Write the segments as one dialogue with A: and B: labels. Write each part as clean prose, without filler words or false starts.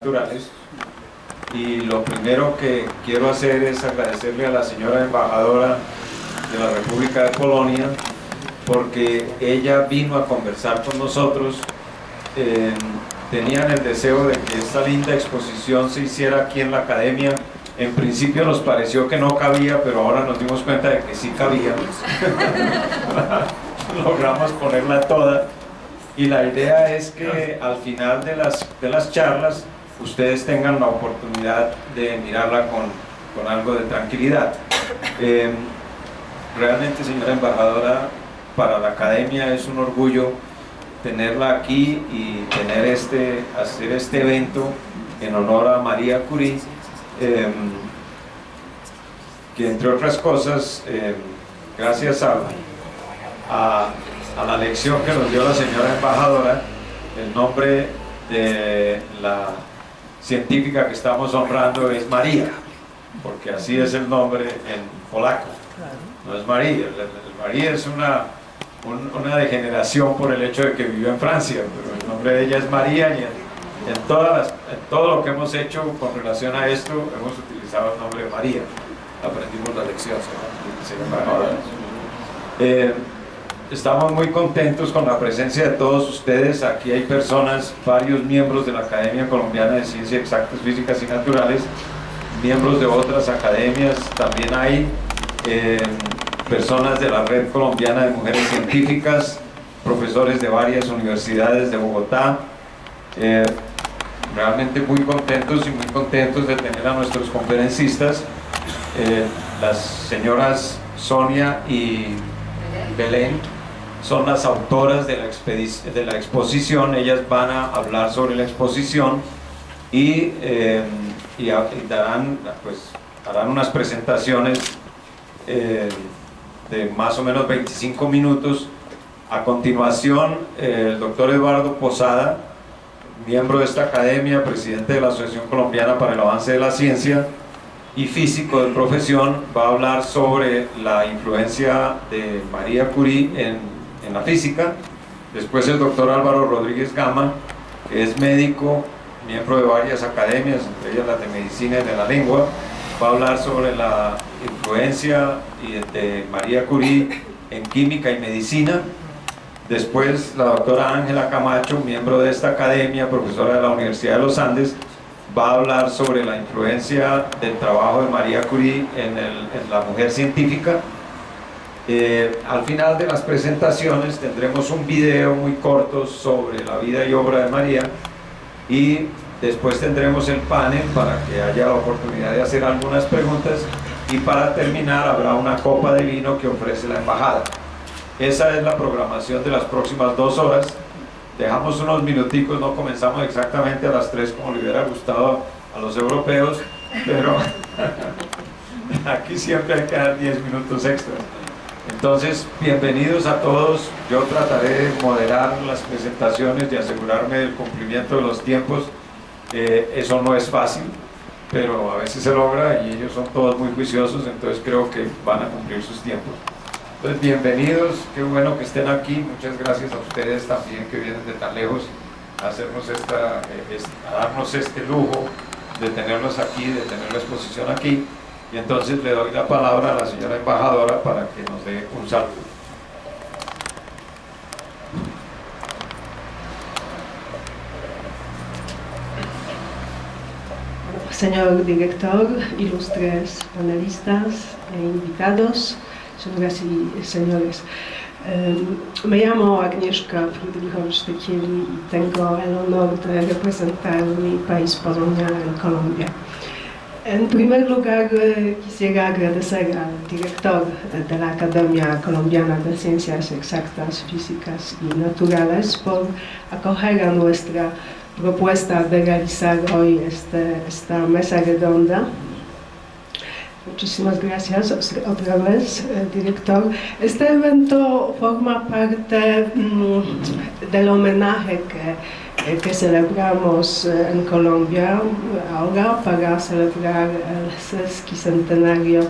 A: naturales. Y lo primero que quiero hacer es agradecerle a la señora embajadora de la República de Polonia, porque ella vino a conversar con nosotros. Tenían el deseo de que esta linda exposición se hiciera aquí en la academia. En principio nos pareció que no cabía, pero ahora nos dimos cuenta de que sí cabía. Logramos ponerla toda, y la idea es que al final de las charlas ustedes tengan la oportunidad de mirarla con algo de tranquilidad. Realmente, señora embajadora, para la academia es un orgullo tenerla aquí y hacer este evento en honor a María Curie, que entre otras cosas, gracias a la lección que nos dio la señora embajadora, el nombre de la científica que estamos honrando es María, porque así es el nombre en polaco, no es María. El María es una degeneración por el hecho de que vivió en Francia, pero el nombre de ella es María, y en todo lo que hemos hecho con relación a esto hemos utilizado el nombre de María. Aprendimos la lección, estamos muy contentos con la presencia de todos ustedes. Aquí hay personas, varios miembros de la Academia Colombiana de Ciencias Exactas, Físicas y Naturales, miembros de otras academias, también hay personas de la Red Colombiana de Mujeres Científicas, profesores de varias universidades de Bogotá. Realmente muy contentos de tener a nuestros conferencistas, las señoras Sonia y Belén. Son las autoras de la exposición. Ellas van a hablar sobre la exposición y harán unas presentaciones de más o menos 25 minutos. A continuación, el doctor Eduardo Posada, miembro de esta academia, presidente de la Asociación Colombiana para el Avance de la Ciencia y físico de profesión, va a hablar sobre la influencia de María Curie en la física. Después el doctor Álvaro Rodríguez Gama, que es médico, miembro de varias academias, entre ellas las de medicina y de la lengua, va a hablar sobre la influencia de María Curie en química y medicina. Después la doctora Ángela Camacho, miembro de esta academia, profesora de la Universidad de los Andes, va a hablar sobre la influencia del trabajo de María Curie en la mujer científica. Al final de las presentaciones tendremos un video muy corto sobre la vida y obra de María, y después tendremos el panel para que haya la oportunidad de hacer algunas preguntas, y para terminar habrá una copa de vino que ofrece la embajada. Esa es la programación de las próximas 2 horas. Dejamos unos minuticos, no comenzamos exactamente a las 3 como le hubiera gustado a los europeos, pero aquí siempre hay que dar 10 minutos extras. Entonces, bienvenidos a todos. Yo trataré de moderar las presentaciones y asegurarme del cumplimiento de los tiempos. Eso no es fácil, pero a veces se logra, y ellos son todos muy juiciosos, entonces creo que van a cumplir sus tiempos. Entonces, bienvenidos, qué bueno que estén aquí. Muchas gracias a ustedes también que vienen de tan lejos a darnos este lujo de tenerlos aquí, de tener la exposición aquí. Y entonces le doy la palabra a la señora embajadora para que nos dé un saludo.
B: Señor director, ilustres panelistas e invitados, señoras y señores. Me llamo Agnieszka Friedrichowicz-Tykiel y tengo el honor de representar mi país Polonia en Colombia. En primer lugar, quisiera agradecer al director de la Academia Colombiana de Ciencias Exactas, Físicas y Naturales por acoger a nuestra propuesta de realizar hoy esta mesa redonda. Muchísimas gracias otra vez, director. Este evento forma parte del homenaje que celebramos en Colombia ahora para celebrar el sesquicentenario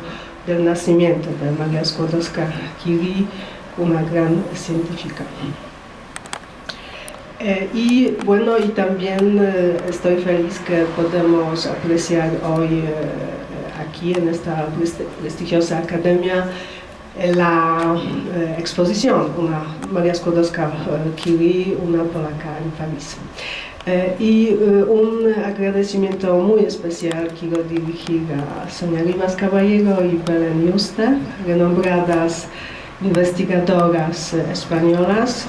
B: del nacimiento de María Skłodowska-Curie, una gran científica. Y bueno, y también estoy feliz que podemos apreciar hoy aquí en esta prestigiosa academia la exposición, una María Skłodowska-Curie, una polaca en París. Y un agradecimiento muy especial quiero dirigir a Sonia Rivas Caballero y Belén Yuste, renombradas investigadoras españolas,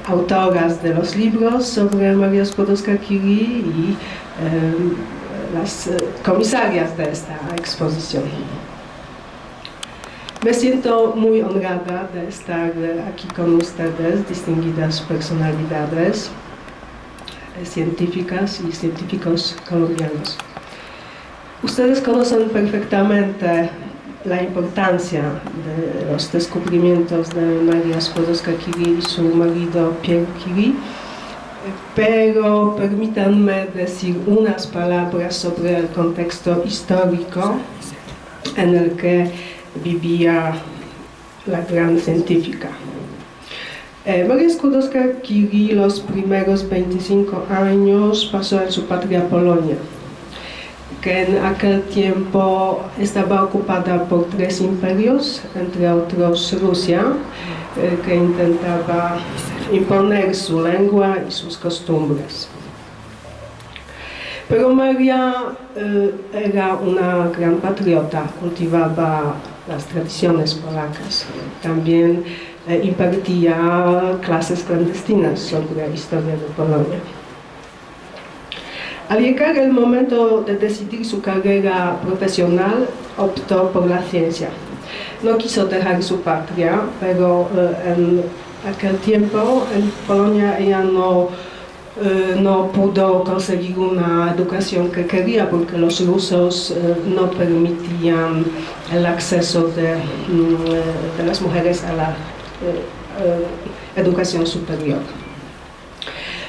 B: autoras de los libros sobre María Skłodowska-Curie y las comisarias de esta exposición. Me siento muy honrada de estar aquí con ustedes, distinguidas personalidades científicas y científicos colombianos. Ustedes conocen perfectamente la importancia de los descubrimientos de María Skłodowska-Curie y su marido Pierre Curie, pero permítanme decir unas palabras sobre el contexto histórico en el que vivía la gran científica. María Skłodowska-Curie los primeros 25 años pasó en su patria Polonia, que en aquel tiempo estaba ocupada por 3 imperios, entre otros Rusia, que intentaba imponer su lengua y sus costumbres. Pero María era una gran patriota, cultivaba las tradiciones polacas. También impartía clases clandestinas sobre la historia de Polonia. Al llegar el momento de decidir su carrera profesional, optó por la ciencia. No quiso dejar su patria, pero en aquel tiempo en Polonia ella no pudo conseguir una educación que quería porque los rusos no permitían el acceso de las mujeres a la educación superior.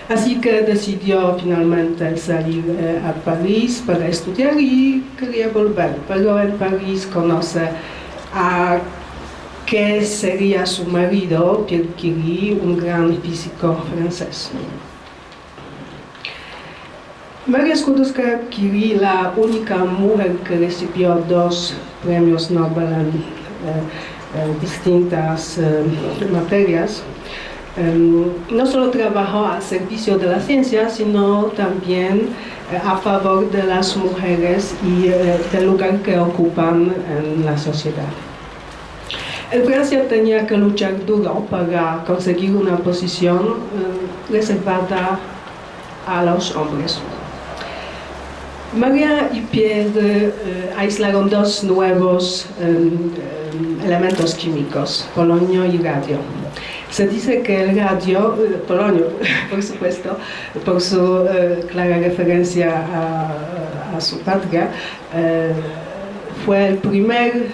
B: Así que decidió finalmente salir a París para estudiar y quería volver, pero en París conoce a que sería su marido, Pierre Curie, un gran físico francés. María Skłodowska-Curie, la única mujer que recibió 2 premios Nobel en distintas materias, no solo trabajó al servicio de la ciencia, sino también a favor de las mujeres y del lugar que ocupan en la sociedad. En Francia tenía que luchar duro para conseguir una posición reservada a los hombres. María y Pierre aislaron 2 nuevos elementos químicos, polonio y radio. Se dice que el radio, polonio, por supuesto, por su clara referencia a su patria, fue el primer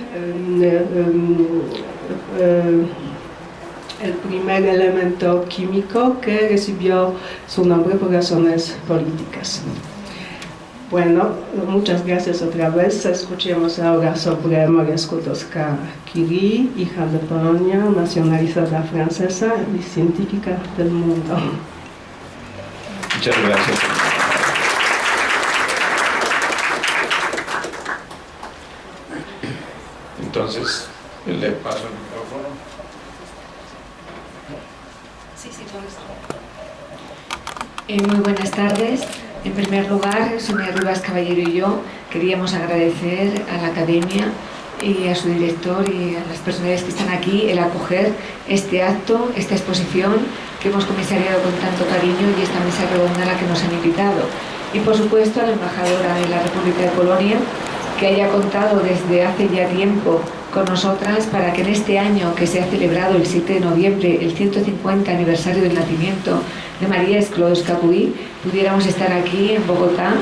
B: elemento químico que recibió su nombre por razones políticas. Bueno, muchas gracias otra vez. Escuchemos ahora sobre María Skłodowska-Curie, hija de Polonia, nacionalizada francesa y científica del mundo.
A: Muchas gracias. Entonces, le paso el micrófono.
C: Sí, todo. Muy buenas tardes. En primer lugar, Sonia Rivas Caballero y yo queríamos agradecer a la Academia y a su director y a las personas que están aquí el acoger este acto, esta exposición que hemos comisariado con tanto cariño y esta mesa redonda a la que nos han invitado. Y por supuesto a la embajadora de la República de Polonia, que haya contado desde hace ya tiempo con nosotras para que en este año que se ha celebrado el 7 de noviembre, el 150 aniversario del nacimiento de María Skłodowska-Curie, pudiéramos estar aquí en Bogotá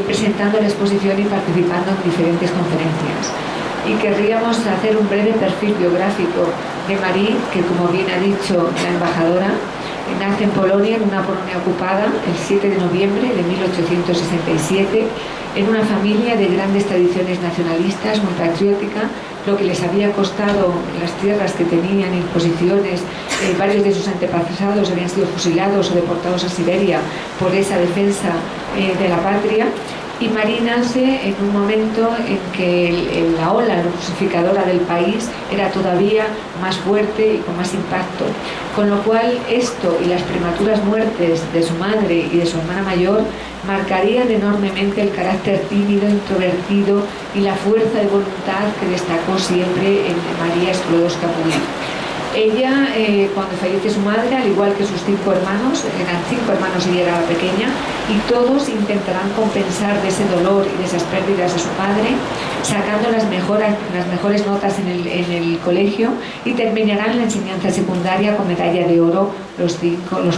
C: presentando la exposición y participando en diferentes conferencias. Y querríamos hacer un breve perfil biográfico de Marie, que como bien ha dicho la embajadora, nace en Polonia, en una Polonia ocupada, el 7 de noviembre de 1867, en una familia de grandes tradiciones nacionalistas, muy patriótica, lo que les había costado las tierras que tenían en posiciones. Varios de sus antepasados habían sido fusilados o deportados a Siberia por esa defensa de la patria. Y Marie nace en un momento en que la ola rusificadora del país era todavía más fuerte y con más impacto, con lo cual esto y las prematuras muertes de su madre y de su hermana mayor marcarían enormemente el carácter tímido, introvertido y la fuerza de voluntad que destacó siempre en María Skłodowska-Curie. Ella, cuando fallece su madre, al igual que sus 5 hermanos, eran 5 hermanos y ella era la pequeña, y todos intentarán compensar de ese dolor y de esas pérdidas de su padre, sacando las mejores notas en el colegio, y terminarán la enseñanza secundaria con medalla de oro los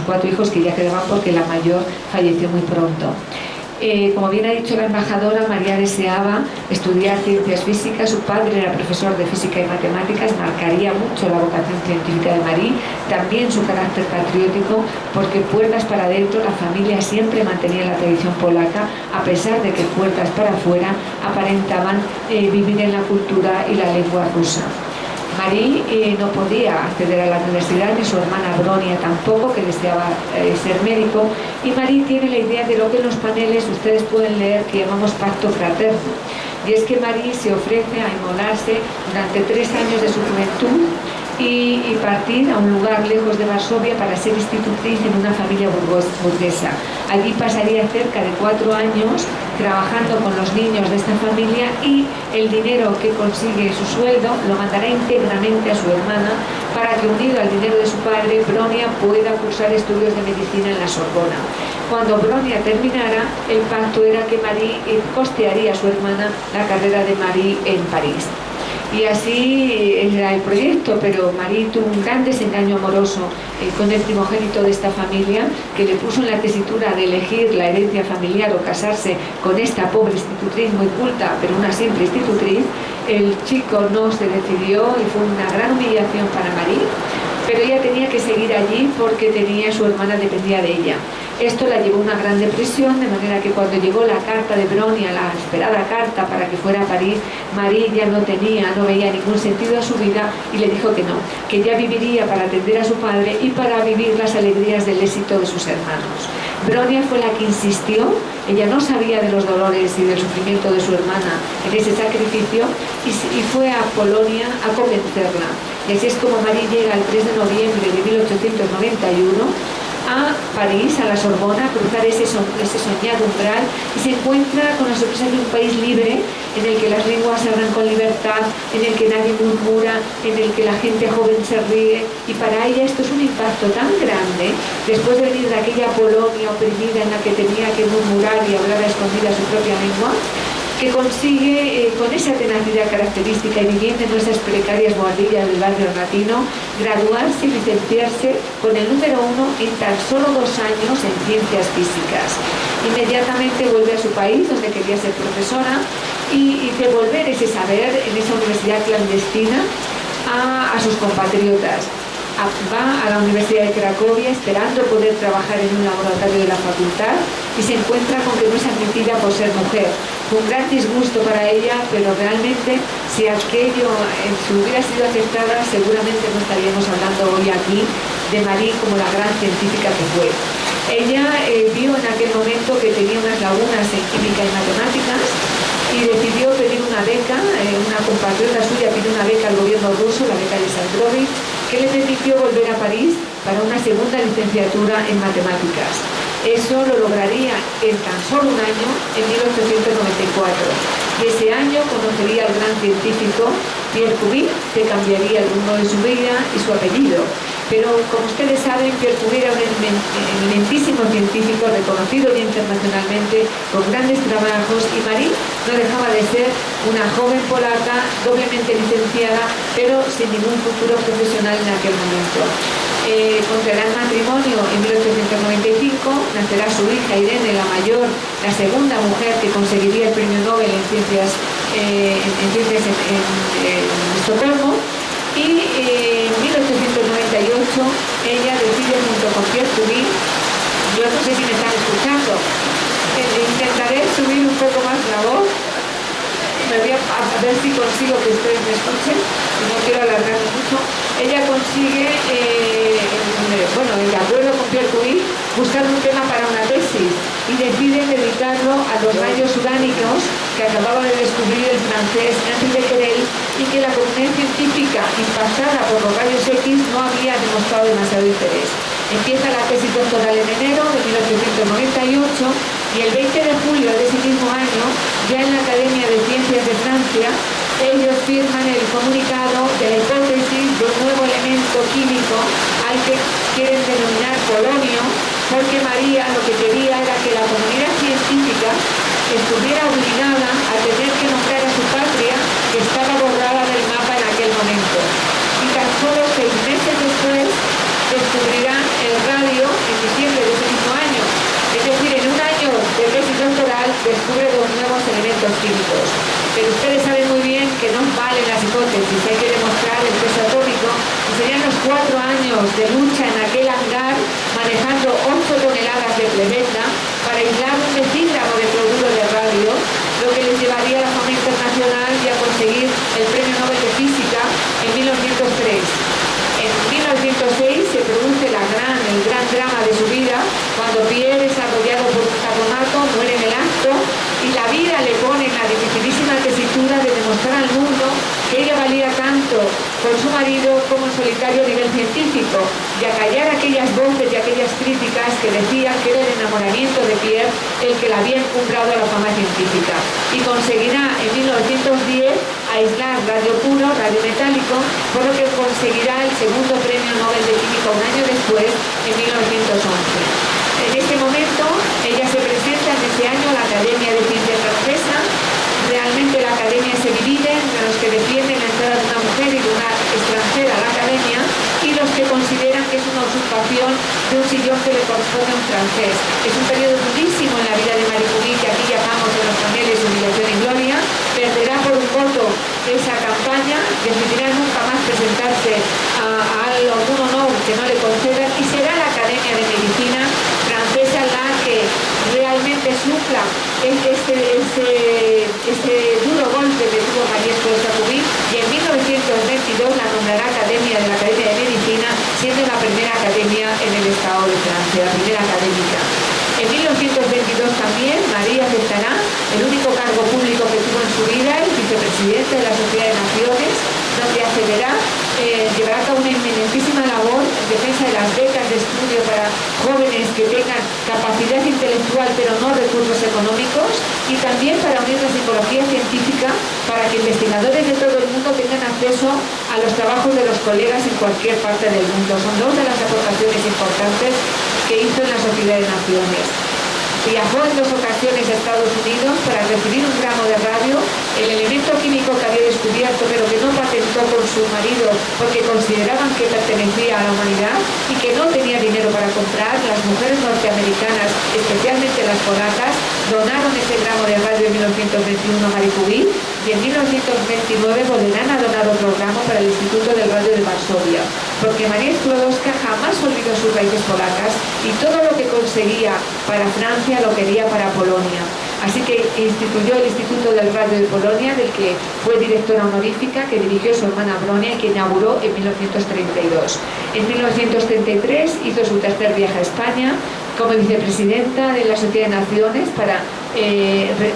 C: 4 hijos que ya quedaban, porque la mayor falleció muy pronto. Como bien ha dicho la embajadora, María deseaba estudiar ciencias físicas. Su padre era profesor de física y matemáticas, marcaría mucho la vocación científica de Marie, también su carácter patriótico, porque puertas para adentro la familia siempre mantenía la tradición polaca, a pesar de que puertas para afuera aparentaban vivir en la cultura y la lengua rusa. Marie no podía acceder a la universidad, ni su hermana Bronia tampoco, que deseaba ser médico, y Marie tiene la idea de lo que en los paneles ustedes pueden leer que llamamos pacto fraterno, y es que Marie se ofrece a inmolarse durante 3 años de su juventud y partir a un lugar lejos de Varsovia para ser institutriz en una familia burguesa. Allí pasaría cerca de 4 años trabajando con los niños de esta familia, y el dinero que consigue su sueldo lo mandará íntegramente a su hermana para que, unido al dinero de su padre, Bronia pueda cursar estudios de medicina en la Sorbona. Cuando Bronia terminara, el pacto era que Marie costearía a su hermana la carrera de Marie en París. Y así era el proyecto, pero Marie tuvo un gran desengaño amoroso con el primogénito de esta familia, que le puso en la tesitura de elegir la herencia familiar o casarse con esta pobre institutriz muy culta, pero una simple institutriz. El chico no se decidió y fue una gran humillación para Marie, pero ella tenía que seguir allí porque su hermana dependía de ella. Esto la llevó a una gran depresión, de manera que cuando llegó la carta de Bronia, la esperada carta para que fuera a París, Marie ya no veía ningún sentido a su vida y le dijo que no, que ya viviría para atender a su padre y para vivir las alegrías del éxito de sus hermanos. Bronia fue la que insistió. Ella no sabía de los dolores y del sufrimiento de su hermana en ese sacrificio, y fue a Polonia a convencerla. Y así es como Marie llega el 3 de noviembre de 1891 a París, a la Sorbona, a cruzar ese soñado umbral, y se encuentra con la sorpresa de un país libre, en el que las lenguas se hablan con libertad, en el que nadie murmura, en el que la gente joven se ríe. Y para ella esto es un impacto tan grande, después de venir de aquella Polonia oprimida en la que tenía que murmurar y hablar a escondidas su propia lengua, que consigue, con esa tenacidad característica y viviendo en esas precarias bohardillas del barrio latino, graduarse y licenciarse con el número 1 en tan solo 2 años en ciencias físicas. Inmediatamente vuelve a su país, donde quería ser profesora, y devolver ese saber en esa universidad clandestina a sus compatriotas. Va a la Universidad de Cracovia esperando poder trabajar en un laboratorio de la facultad, y se encuentra con que no es admitida por ser mujer. Fue un gran disgusto para ella, pero realmente si aquello hubiera sido aceptada, seguramente no estaríamos hablando hoy aquí de Marie como la gran científica que fue. Ella vio en aquel momento que tenía unas lagunas en química y matemáticas, y decidió pedir una beca. Una compatriota suya pidió una beca al gobierno ruso, la beca de Sandrovich, que le permitió volver a París para una segunda licenciatura en matemáticas. Eso lo lograría en tan solo un año, en 1894. Y ese año conocería al gran científico Pierre Curie, que cambiaría el rumbo de su vida y su apellido. Pero, como ustedes saben, Pierre Curie era un eminentísimo científico, reconocido internacionalmente, con grandes trabajos, y Marie no dejaba de ser una joven polaca, doblemente licenciada, pero sin ningún futuro profesional en aquel momento. Contraerá matrimonio en 1895, nacerá su hija Irene, la mayor, la segunda mujer que conseguiría el premio Nobel en ciencias en Estocolmo, y en 1898 ella decide, junto con Pierre Curie, yo no sé si me están escuchando, intentaré subir un poco más la voz. Me voy a ver si consigo que ustedes me escuchen, no quiero alargarme mucho. Ella consigue, de acuerdo con Pierre Curie, buscar un tema para una tesis y decide dedicarlo a los rayos uránicos que acababa de descubrir el francés Henri Becquerel y que la comunidad científica impactada por los rayos X no había demostrado demasiado interés. Empieza la tesis doctoral en enero de 1898 y el 20 de julio de ese mismo año, ya en la Academia de Ciencias de Francia, ellos firman el comunicado de la hipótesis de un nuevo elemento químico al que quieren denominar polonio, porque María lo que quería era que la comunidad científica estuviera obligada a tener que nombrar a su patria, que estaba borrada del mapa en aquel momento. Y tan solo 6 meses después descubrirán el radio en diciembre de ese mismo año. Es decir, en un año de tesis doctoral descubre 2 nuevos elementos químicos. Pero ustedes saben muy bien que no valen las hipótesis, hay que demostrar el peso atómico, y serían los 4 años de lucha en aquel hangar manejando 8 toneladas de plementa para aislar un decígramo de cloruro de radio, lo que les llevaría a la fama internacional y a conseguir el Premio Nobel de Física en 1903. En 1906 se produce el gran drama de su vida, cuando Pierre es arrollado por un carbonato, muere en el acto, y la vida le pone en la dificilísima tesitura de demostrar al mundo que ella valía tanto con su marido como en solitario a nivel científico, y acallar aquellas voces y aquellas críticas que decían que era el enamoramiento de Pierre el que la había encumbrado a la fama científica. Y conseguirá en 1910 aislar radio puro, radio metálico, por lo que conseguirá el segundo Premio Nobel de Química un año después, en 1911. En este momento, ella se presenta en ese año a la Academia de Ciencias Francesa. Realmente la Academia se divide entre los que defienden la entrada de una mujer y de una extranjera a la Academia y los que consideran que es una usurpación de un sillón que le corresponde a un francés. Es un periodo durísimo en la vida de Marie Curie, que aquí llamamos en los paneles Humillación y Gloria. Perderá por un voto esa campaña, decidirá nunca más presentarse a algún honor que no le concedan, y será la Academia de Medicina francesa la que realmente sufra este duro golpe que tuvo Marie Curie, y en 1922 la nombrará Academia de la Academia de Medicina, siendo la primera academia en el Estado de Francia, la primera académica. En 1922 también María aceptará el único cargo público que tuvo en su vida, el vicepresidente de la Sociedad de Naciones, donde llevará a cabo una eminentísima labor en defensa de las becas de estudio para jóvenes que tengan capacidad intelectual pero no recursos económicos, y también para unir la psicología científica para que investigadores de todo el mundo tengan acceso a los trabajos de los colegas en cualquier parte del mundo. Son 2 de las aportaciones importantes que hizo en la Sociedad de Naciones. Viajó en 2 ocasiones a Estados Unidos para recibir un gramo de radio, el elemento químico que había descubierto pero que no patentó con su marido porque consideraban que pertenecía a la humanidad y que no tenía dinero para comprar. Las mujeres norteamericanas, especialmente las polacas, donaron ese gramo de radio en 1921 a Marie Curie, y en 1929 volverán a donar otro gramo para el Instituto del Radio de Varsovia, porque María Sklodowska jamás olvidó sus raíces polacas y todo lo que conseguía para Francia lo quería para Polonia. Así que instituyó el Instituto del Radio de Polonia, del que fue directora honorífica, que dirigió su hermana Bronia y que inauguró en 1932. En 1933 hizo su tercer viaje a España como vicepresidenta de la Sociedad de Naciones para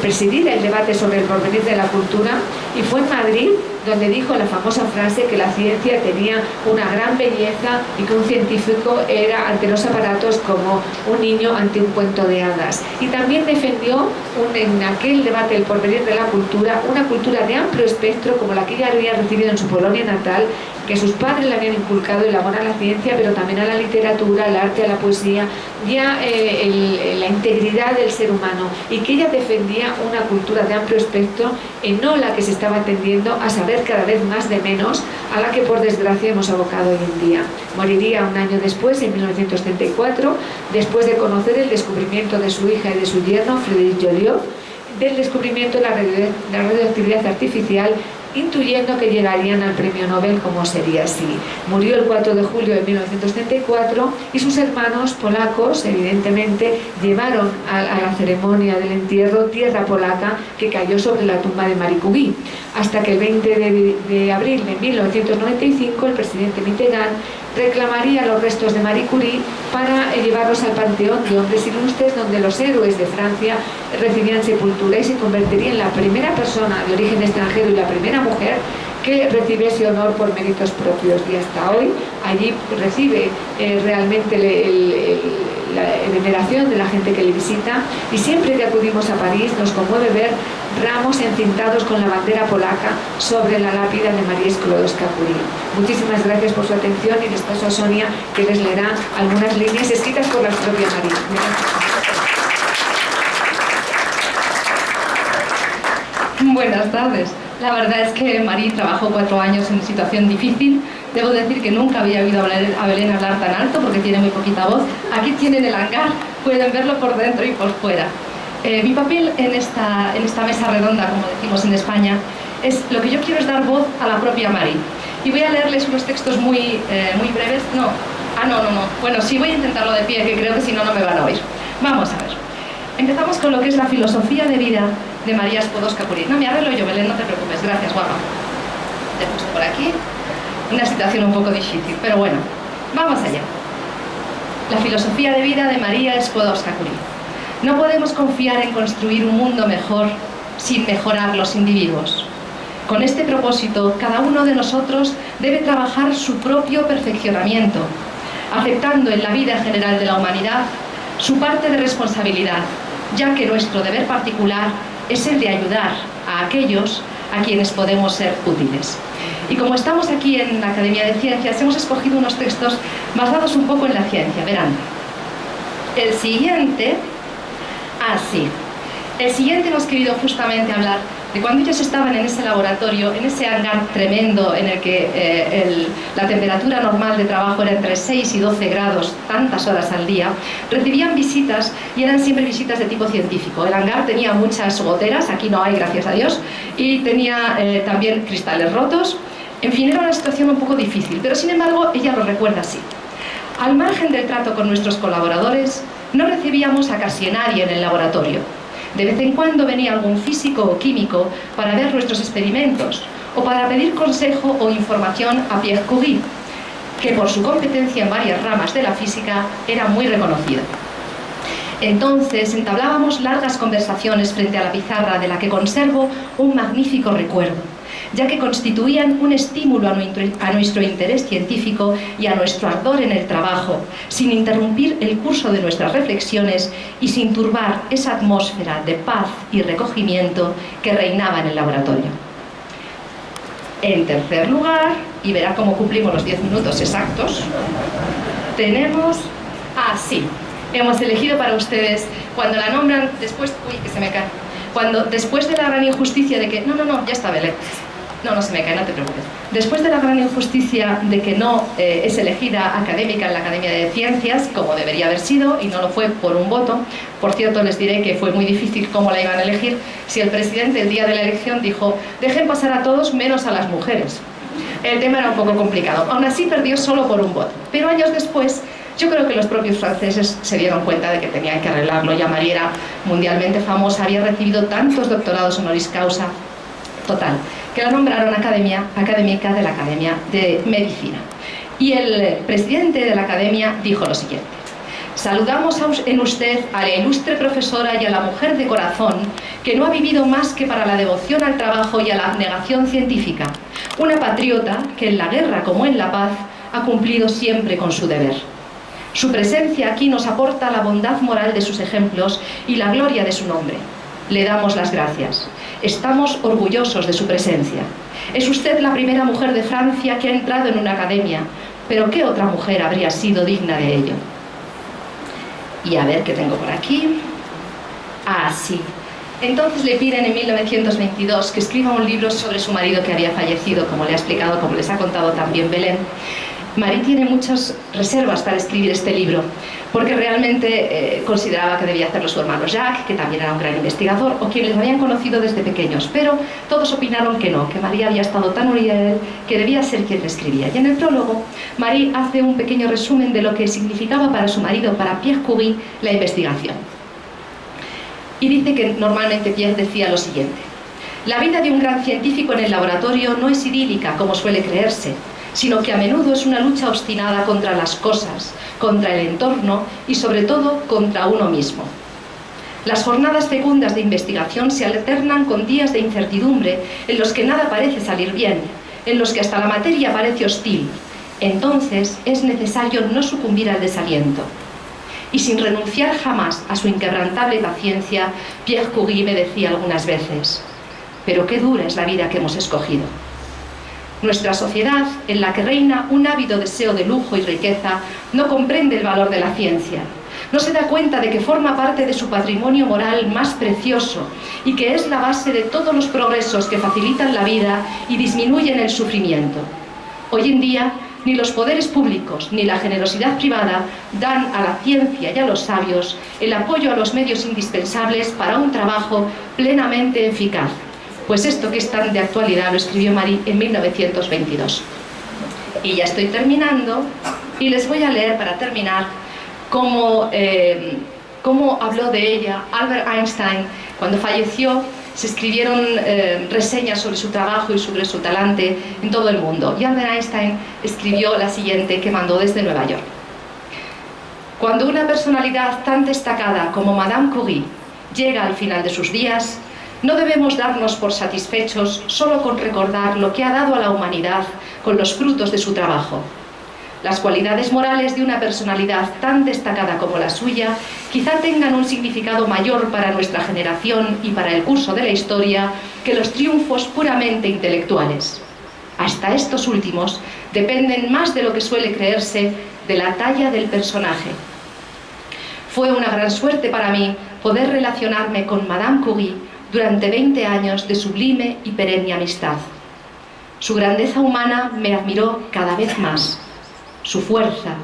C: presidir el debate sobre el porvenir de la cultura, y fue en Madrid donde dijo la famosa frase que la ciencia tenía una gran belleza y que un científico era ante los aparatos como un niño ante un cuento de hadas. Y también defendió en aquel debate del porvenir de la cultura una cultura de amplio espectro como la que ella había recibido en su Polonia natal, que sus padres le habían inculcado el amor a la ciencia, pero también a la literatura, al arte, a la poesía, ya la integridad del ser humano, y que ella defendía una cultura de amplio espectro, no la que se estaba tendiendo a saber cada vez más de menos, a la que por desgracia hemos abocado hoy en día. Moriría un año después, en 1934, después de conocer el descubrimiento de su hija y de su yerno, Frédéric Joliot, del descubrimiento de la radioactividad artificial, intuyendo que llegarían al premio Nobel, como sería así. Murió el 4 de julio de 1934 y sus hermanos polacos, evidentemente, llevaron a la ceremonia del entierro tierra polaca que cayó sobre la tumba de Marie Curie. hasta que el 20 de abril de 1995 el presidente Mitterrand reclamaría los restos de Marie Curie para llevarlos al Panteón de Hombres Ilustres, donde los héroes de Francia recibían sepultura, y se convertiría en la primera persona de origen extranjero y la primera mujer que recibe ese honor por méritos propios, y hasta hoy allí recibe realmente la veneración de la gente que le visita, y siempre que acudimos a París nos conmueve ver ramos encintados con la bandera polaca sobre la lápida de María Skłodowska-Curie. Muchísimas gracias por su atención, y les paso a Sonia, que les leerá algunas líneas escritas por la propia María.
D: Buenas tardes. La verdad es que Marie trabajó 4 años en una situación difícil. Debo decir que nunca había oído a Belén hablar tan alto, porque tiene muy poquita voz. Aquí tienen el hangar, pueden verlo por dentro y por fuera. Mi papel en esta mesa redonda, como decimos en España, es lo que yo quiero es dar voz a la propia Marie. Y voy a leerles unos textos muy breves. No. Bueno, sí, voy a intentarlo de pie, que creo que si no, no me van a oír. Vamos a ver. Empezamos con lo que es la filosofía de vida de María Skłodowska-Curie. No, me arreglo yo, Belén, no te preocupes. Gracias, guapa. Te he puesto por aquí. Una situación un poco difícil, pero bueno, vamos allá. La filosofía de vida de María Skłodowska-Curie. No podemos confiar en construir un mundo mejor sin mejorar los individuos. Con este propósito, cada uno de nosotros debe trabajar su propio perfeccionamiento, aceptando en la vida general de la humanidad su parte de responsabilidad, ya que nuestro deber particular es el de ayudar a aquellos a quienes podemos ser útiles. Y como estamos aquí en la Academia de Ciencias, hemos escogido unos textos basados un poco en la ciencia. Verán, el siguiente hemos querido justamente hablar de cuando ellos estaban en ese laboratorio, en ese hangar tremendo en el que la temperatura normal de trabajo era entre 6 y 12 grados, tantas horas al día. Recibían visitas, y eran siempre visitas de tipo científico. El hangar tenía muchas goteras, aquí no hay, gracias a Dios, y tenía también cristales rotos. En fin, era una situación un poco difícil, pero sin embargo ella lo recuerda así. Al margen del trato con nuestros colaboradores, no recibíamos a casi nadie en el laboratorio. De vez en cuando venía algún físico o químico para ver nuestros experimentos o para pedir consejo o información a Pierre Curie, que por su competencia en varias ramas de la física era muy reconocido. Entonces entablábamos largas conversaciones frente a la pizarra, de la que conservo un magnífico recuerdo, ya que constituían un estímulo a nuestro interés científico y a nuestro ardor en el trabajo, sin interrumpir el curso de nuestras reflexiones y sin turbar esa atmósfera de paz y recogimiento que reinaba en el laboratorio. En tercer lugar, y verá cómo cumplimos los 10 minutos exactos, tenemos así. Hemos elegido para ustedes, cuando la nombran después... Uy, que se me cae. Después de la gran injusticia de que... No, ya está, Belén. No se me cae, no te preocupes. Después de la gran injusticia de que no es elegida académica en la Academia de Ciencias, como debería haber sido, y no lo fue por un voto. Por cierto, les diré que fue muy difícil cómo la iban a elegir, si el presidente el día de la elección dijo: dejen pasar a todos menos a las mujeres. El tema era un poco complicado. Aún así perdió solo por un voto. Pero años después, yo creo que los propios franceses se dieron cuenta de que tenían que arreglarlo. Ya Marie era mundialmente famosa, había recibido tantos doctorados honoris causa, total, que la nombraron académica de la Academia de Medicina. Y el presidente de la Academia dijo lo siguiente: saludamos en usted a la ilustre profesora y a la mujer de corazón que no ha vivido más que para la devoción al trabajo y a la abnegación científica, una patriota que en la guerra como en la paz ha cumplido siempre con su deber. Su presencia aquí nos aporta la bondad moral de sus ejemplos y la gloria de su nombre. Le damos las gracias. Estamos orgullosos de su presencia. Es usted la primera mujer de Francia que ha entrado en una academia, pero ¿qué otra mujer habría sido digna de ello? Y a ver qué tengo por aquí. Sí. Entonces le piden en 1922 que escriba un libro sobre su marido que había fallecido, como le ha explicado, como les ha contado también Belén. Marie tiene muchas reservas para escribir este libro, porque realmente consideraba que debía hacerlo su hermano Jacques, que también era un gran investigador, o quienes lo habían conocido desde pequeños, pero todos opinaron que no, que Marie había estado tan unida a él que debía ser quien le escribía. Y en el prólogo, Marie hace un pequeño resumen de lo que significaba para su marido, para Pierre Curie, la investigación. Y dice que normalmente Pierre decía lo siguiente: La vida de un gran científico en el laboratorio no es idílica, como suele creerse, sino que a menudo es una lucha obstinada contra las cosas, contra el entorno y sobre todo contra uno mismo. Las jornadas fecundas de investigación se alternan con días de incertidumbre en los que nada parece salir bien, en los que hasta la materia parece hostil. Entonces es necesario no sucumbir al desaliento. Y sin renunciar jamás a su inquebrantable paciencia, Pierre Curie me decía algunas veces: pero qué dura es la vida que hemos escogido. Nuestra sociedad, en la que reina un ávido deseo de lujo y riqueza, no comprende el valor de la ciencia. No se da cuenta de que forma parte de su patrimonio moral más precioso y que es la base de todos los progresos que facilitan la vida y disminuyen el sufrimiento. Hoy en día, ni los poderes públicos ni la generosidad privada dan a la ciencia y a los sabios el apoyo a los medios indispensables para un trabajo plenamente eficaz. Pues esto que es tan de actualidad lo escribió Marie en 1922. Y ya estoy terminando, y les voy a leer para terminar cómo habló de ella Albert Einstein. Cuando falleció se escribieron reseñas sobre su trabajo y sobre su talante en todo el mundo. Y Albert Einstein escribió la siguiente, que mandó desde Nueva York. Cuando una personalidad tan destacada como Madame Curie llega al final de sus días, no debemos darnos por satisfechos solo con recordar lo que ha dado a la humanidad con los frutos de su trabajo. Las cualidades morales de una personalidad tan destacada como la suya quizá tengan un significado mayor para nuestra generación y para el curso de la historia que los triunfos puramente intelectuales. Hasta estos últimos dependen más de lo que suele creerse de la talla del personaje. Fue una gran suerte para mí poder relacionarme con Madame Curie durante 20 años de sublime y perenne amistad. Su grandeza humana me admiró cada vez más. Su fuerza,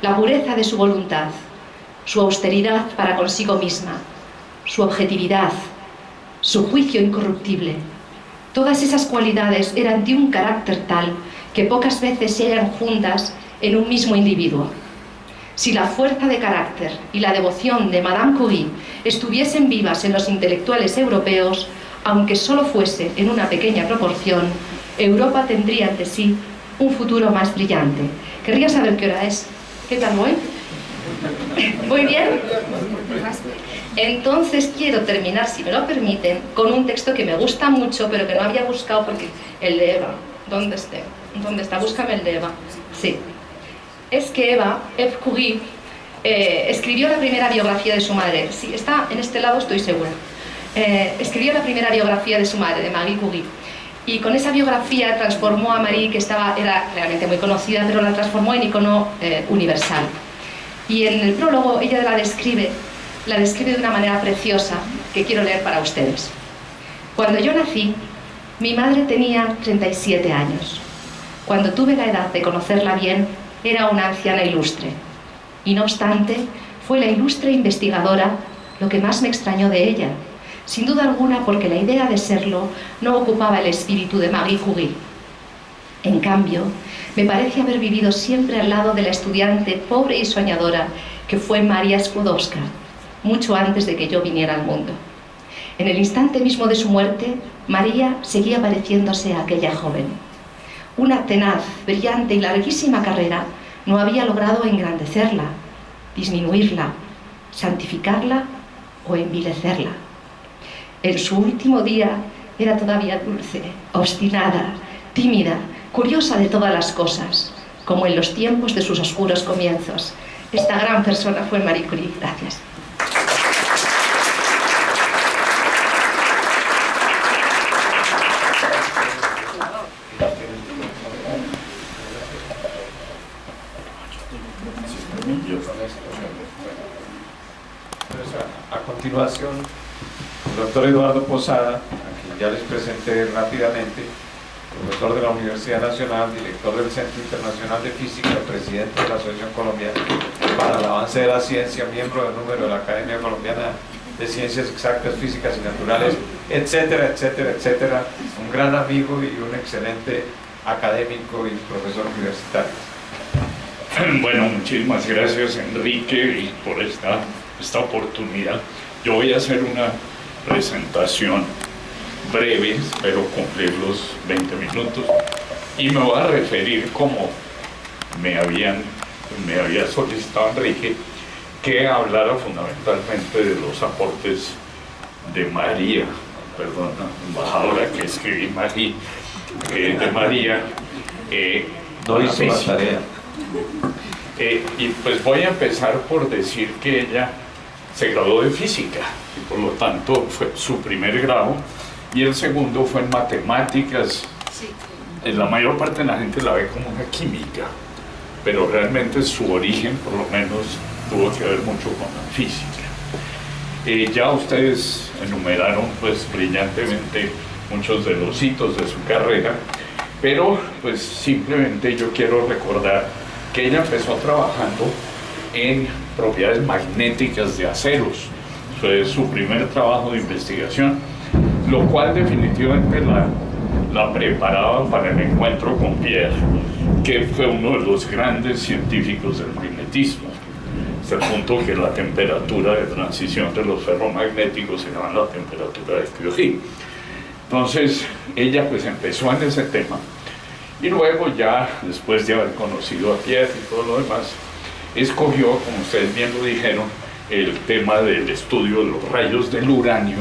D: la pureza de su voluntad, su austeridad para consigo misma, su objetividad, su juicio incorruptible. Todas esas cualidades eran de un carácter tal que pocas veces se hallan juntas en un mismo individuo. Si la fuerza de carácter y la devoción de Madame Curie estuviesen vivas en los intelectuales europeos, aunque solo fuese en una pequeña proporción, Europa tendría ante sí un futuro más brillante. Querría saber qué hora es. ¿Qué tal voy? ¿Voy bien? Entonces quiero terminar, si me lo permiten, con un texto que me gusta mucho, pero que no había buscado porque el de Eva. ¿Dónde está? Búscame el de Eva. Sí. Es que Eve Curie, escribió la primera biografía de su madre. Sí, está en este lado, estoy segura. Escribió la primera biografía de su madre, de Marie Curie. Y con esa biografía transformó a Marie, que era realmente muy conocida, pero la transformó en icono universal. Y en el prólogo ella la describe de una manera preciosa que quiero leer para ustedes. Cuando yo nací, mi madre tenía 37 años. Cuando tuve la edad de conocerla bien, era una anciana ilustre. Y no obstante, fue la ilustre investigadora lo que más me extrañó de ella. Sin duda alguna porque la idea de serlo no ocupaba el espíritu de Marie Curie. En cambio, me parece haber vivido siempre al lado de la estudiante pobre y soñadora que fue Maria Skłodowska, mucho antes de que yo viniera al mundo. En el instante mismo de su muerte, María seguía pareciéndose a aquella joven. Una tenaz, brillante y larguísima carrera no había logrado engrandecerla, disminuirla, santificarla o envilecerla. En su último día era todavía dulce, obstinada, tímida, curiosa de todas las cosas, como en los tiempos de sus oscuros comienzos. Esta gran persona fue Marie Curie. Gracias.
A: A continuación, el doctor Eduardo Posada, a quien ya les presenté rápidamente, profesor de la Universidad Nacional, director del Centro Internacional de Física, presidente de la Asociación Colombiana para el Avance de la Ciencia, miembro del número de la Academia Colombiana de Ciencias Exactas, Físicas y Naturales, etcétera, etcétera, etcétera. Un gran amigo y un excelente académico y profesor universitario.
E: Bueno, muchísimas gracias, Enrique, y por esta oportunidad. Yo voy a hacer una presentación breve, espero cumplir los 20 minutos, y me voy a referir, como me había solicitado Enrique, que hablara fundamentalmente de los aportes de María, perdona, embajadora, que escribí María, de María,
A: no hizo la tarea.
E: Y pues voy a empezar por decir que ella se graduó de física, y por lo tanto fue su primer grado, y el segundo fue en matemáticas. La mayor parte de la gente la ve como una química, pero realmente su origen, por lo menos, tuvo que ver mucho con la física. Ya ustedes enumeraron pues brillantemente muchos de los hitos de su carrera, pero pues simplemente yo quiero recordar que ella empezó trabajando en propiedades magnéticas de aceros. Fue su primer trabajo de investigación, lo cual definitivamente la preparaba para el encuentro con Pierre, que fue uno de los grandes científicos del magnetismo, hasta el punto que la temperatura de transición de los ferromagnéticos se llama la temperatura de Curie. Entonces ella pues empezó en ese tema, y luego ya después de haber conocido a Pierre y todo lo demás, escogió, como ustedes bien lo dijeron, el tema del estudio de los rayos del uranio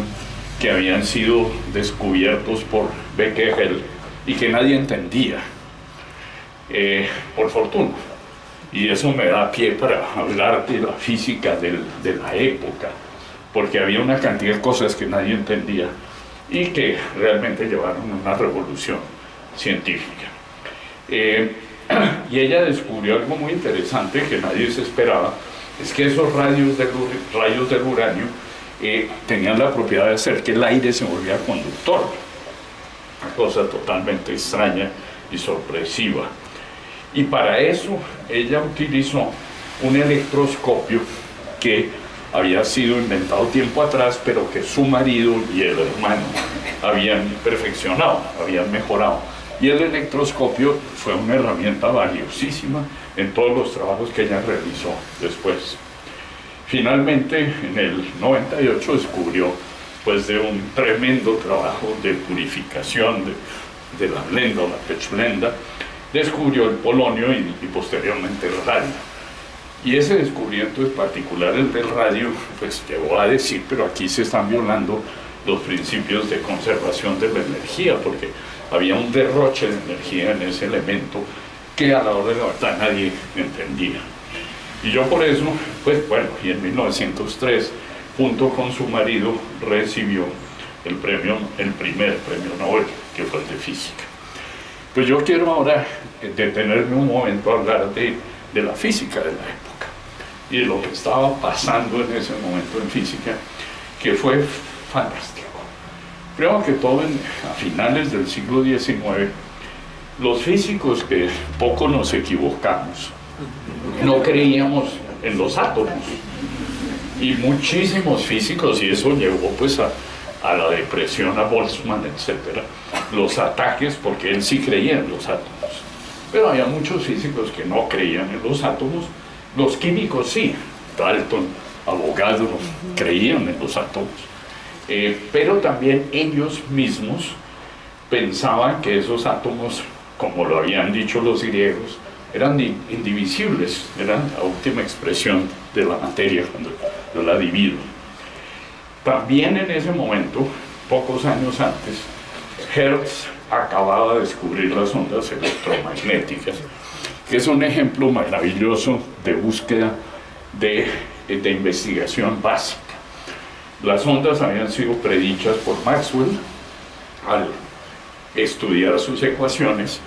E: que habían sido descubiertos por Becquerel y que nadie entendía, por fortuna. Y eso me da pie para hablar de la física de la época, porque había una cantidad de cosas que nadie entendía y que realmente llevaron a una revolución científica. Y ella descubrió algo muy interesante que nadie se esperaba, es que esos rayos del uranio tenían la propiedad de hacer que el aire se volviera conductor, una cosa totalmente extraña y sorpresiva. Y para eso ella utilizó un electroscopio que había sido inventado tiempo atrás, pero que su marido y el hermano habían perfeccionado, habían mejorado. Y el electroscopio fue una herramienta valiosísima en todos los trabajos que ella realizó después. Finalmente, en el 98 descubrió, pues de un tremendo trabajo de purificación de la blenda o la pechblenda, descubrió el polonio y posteriormente el radio. Y ese descubrimiento en particular, el del radio, pues llegó a decir, pero aquí se están violando los principios de conservación de la energía, porque había un derroche de energía en ese elemento que a la hora de la verdad nadie entendía. Y yo por eso, pues bueno, y en 1903, junto con su marido, recibió el primer premio Nobel, que fue el de física. Pues yo quiero ahora detenerme un momento a hablar de la física de la época y de lo que estaba pasando en ese momento en física, que fue fantástico. Creo que todo a finales del siglo XIX, los físicos que poco nos equivocamos, no creíamos en los átomos. Y muchísimos físicos, y eso llevó pues a la depresión, a Boltzmann, etc. Los ataques, porque él sí creía en los átomos. Pero había muchos físicos que no creían en los átomos. Los químicos sí. Dalton, Avogadro, creían en los átomos. Pero también ellos mismos pensaban que esos átomos, como lo habían dicho los griegos, eran indivisibles, eran la última expresión de la materia cuando yo la divido. También en ese momento, pocos años antes, Hertz acababa de descubrir las ondas electromagnéticas, que es un ejemplo maravilloso de búsqueda de investigación básica. Las ondas habían sido predichas por Maxwell al estudiar sus ecuaciones,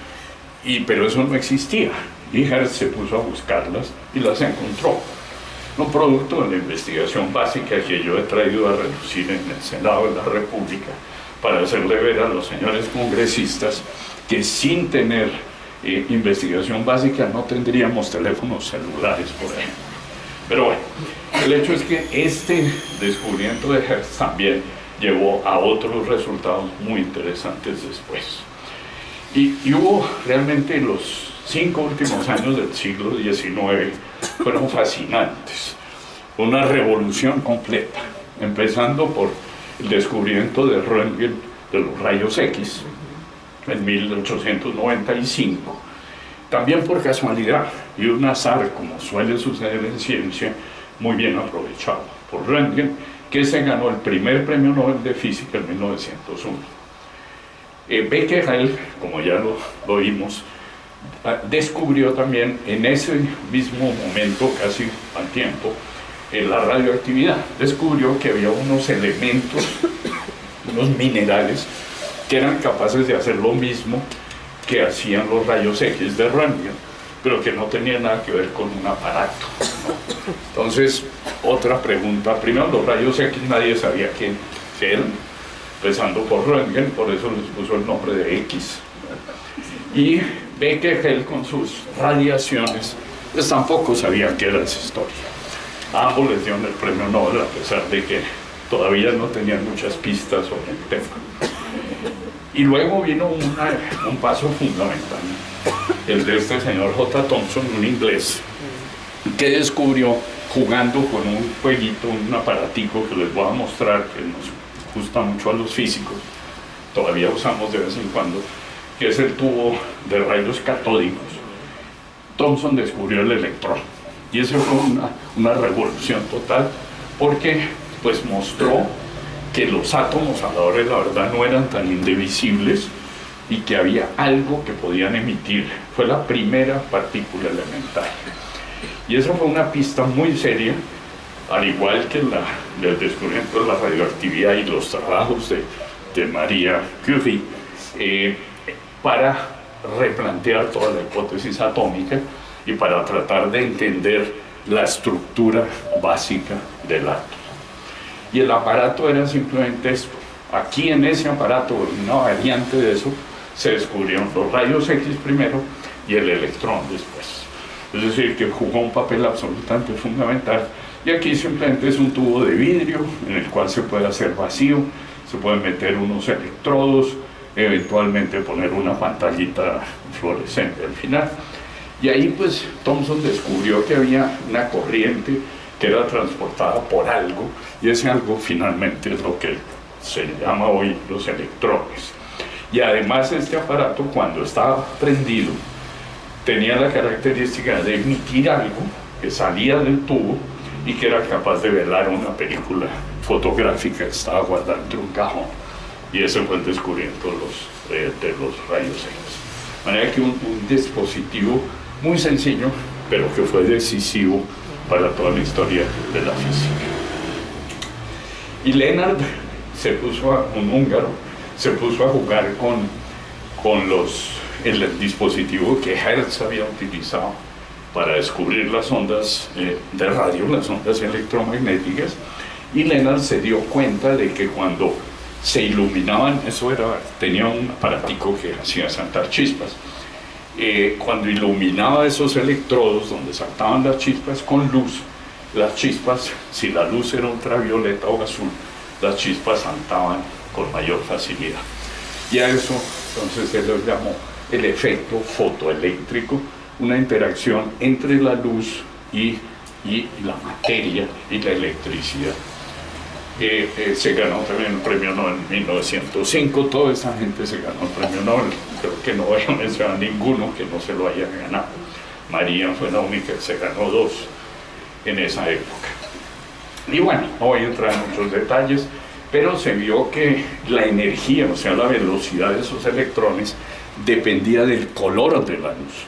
E: pero eso no existía. Y Hertz se puso a buscarlas y las encontró. Un producto de la investigación básica que yo he traído a relucir en el Senado de la República para hacerle ver a los señores congresistas que sin tener investigación básica no tendríamos teléfonos celulares, por ejemplo. Pero bueno, el hecho es que este descubrimiento de Hertz también llevó a otros resultados muy interesantes después. Y hubo realmente los 5 últimos años del siglo XIX fueron fascinantes, una revolución completa, empezando por el descubrimiento de Röntgen de los rayos X en 1895, también por casualidad y un azar, como suele suceder en ciencia, muy bien aprovechado por Röntgen, que se ganó el primer premio Nobel de Física en 1901. Becquerel, como ya lo oímos, descubrió también en ese mismo momento, casi al tiempo, la radioactividad. Descubrió que había unos elementos, unos minerales, que eran capaces de hacer lo mismo que hacían los rayos X de Röntgen, pero que no tenían nada que ver con un aparato, ¿no? Entonces, otra pregunta. Primero, los rayos X nadie sabía qué eran, empezando por Röntgen, por eso les puso el nombre de X. Y Becquerel, con sus radiaciones, pues tampoco sabía qué era esa historia. A ambos les dieron el premio Nobel, a pesar de que todavía no tenían muchas pistas sobre el tema. Y luego vino un paso fundamental, el de este señor J. Thomson, un inglés, que descubrió, jugando con un jueguito, un aparatico que les voy a mostrar, que nos gusta mucho a los físicos, todavía usamos de vez en cuando, que es el tubo de rayos catódicos. Thomson descubrió el electrón, y eso fue una revolución total, porque pues mostró que los átomos a la hora de la verdad no eran tan indivisibles y que había algo que podían emitir. Fue la primera partícula elemental. Y esa fue una pista muy seria, al igual que el descubrimiento de la radioactividad y los trabajos de María Curie, para replantear toda la hipótesis atómica y para tratar de entender la estructura básica del átomo. Y el aparato era simplemente esto. Aquí en ese aparato, una variante de eso, se descubrieron los rayos X primero y el electrón después. Es decir, que jugó un papel absolutamente fundamental. Y aquí simplemente es un tubo de vidrio en el cual se puede hacer vacío, se pueden meter unos electrodos, eventualmente poner una pantallita fluorescente al final. Y ahí pues Thomson descubrió que había una corriente que era transportada por algo, y ese algo finalmente es lo que se llama hoy los electrones. Y además este aparato, cuando estaba prendido, tenía la característica de emitir algo que salía del tubo y que era capaz de velar una película fotográfica que estaba guardada entre un cajón. Y ese fue el descubrimiento de los rayos X. De manera que un dispositivo muy sencillo, pero que fue decisivo para toda la historia de la física. Y Lennard un húngaro, se puso a jugar con el dispositivo que Hertz había utilizado para descubrir las ondas de radio, las ondas electromagnéticas, y Lennard se dio cuenta de que cuando se iluminaban, tenía un aparatico que hacía saltar chispas, cuando iluminaba esos electrodos donde saltaban las chispas con luz, las chispas, si la luz era ultravioleta o azul, las chispas saltaban con mayor facilidad. Y a eso entonces se lo llamó el efecto fotoeléctrico, una interacción entre la luz y la materia y la electricidad. Se ganó también el premio Nobel en 1905, toda esa gente se ganó el premio Nobel, creo que no voy a mencionar ninguno que no se lo haya ganado. María fue la única que se ganó 2 en esa época. Y bueno, no voy a entrar en muchos detalles, pero se vio que la energía, o sea, la velocidad de esos electrones, dependía del color de la luz.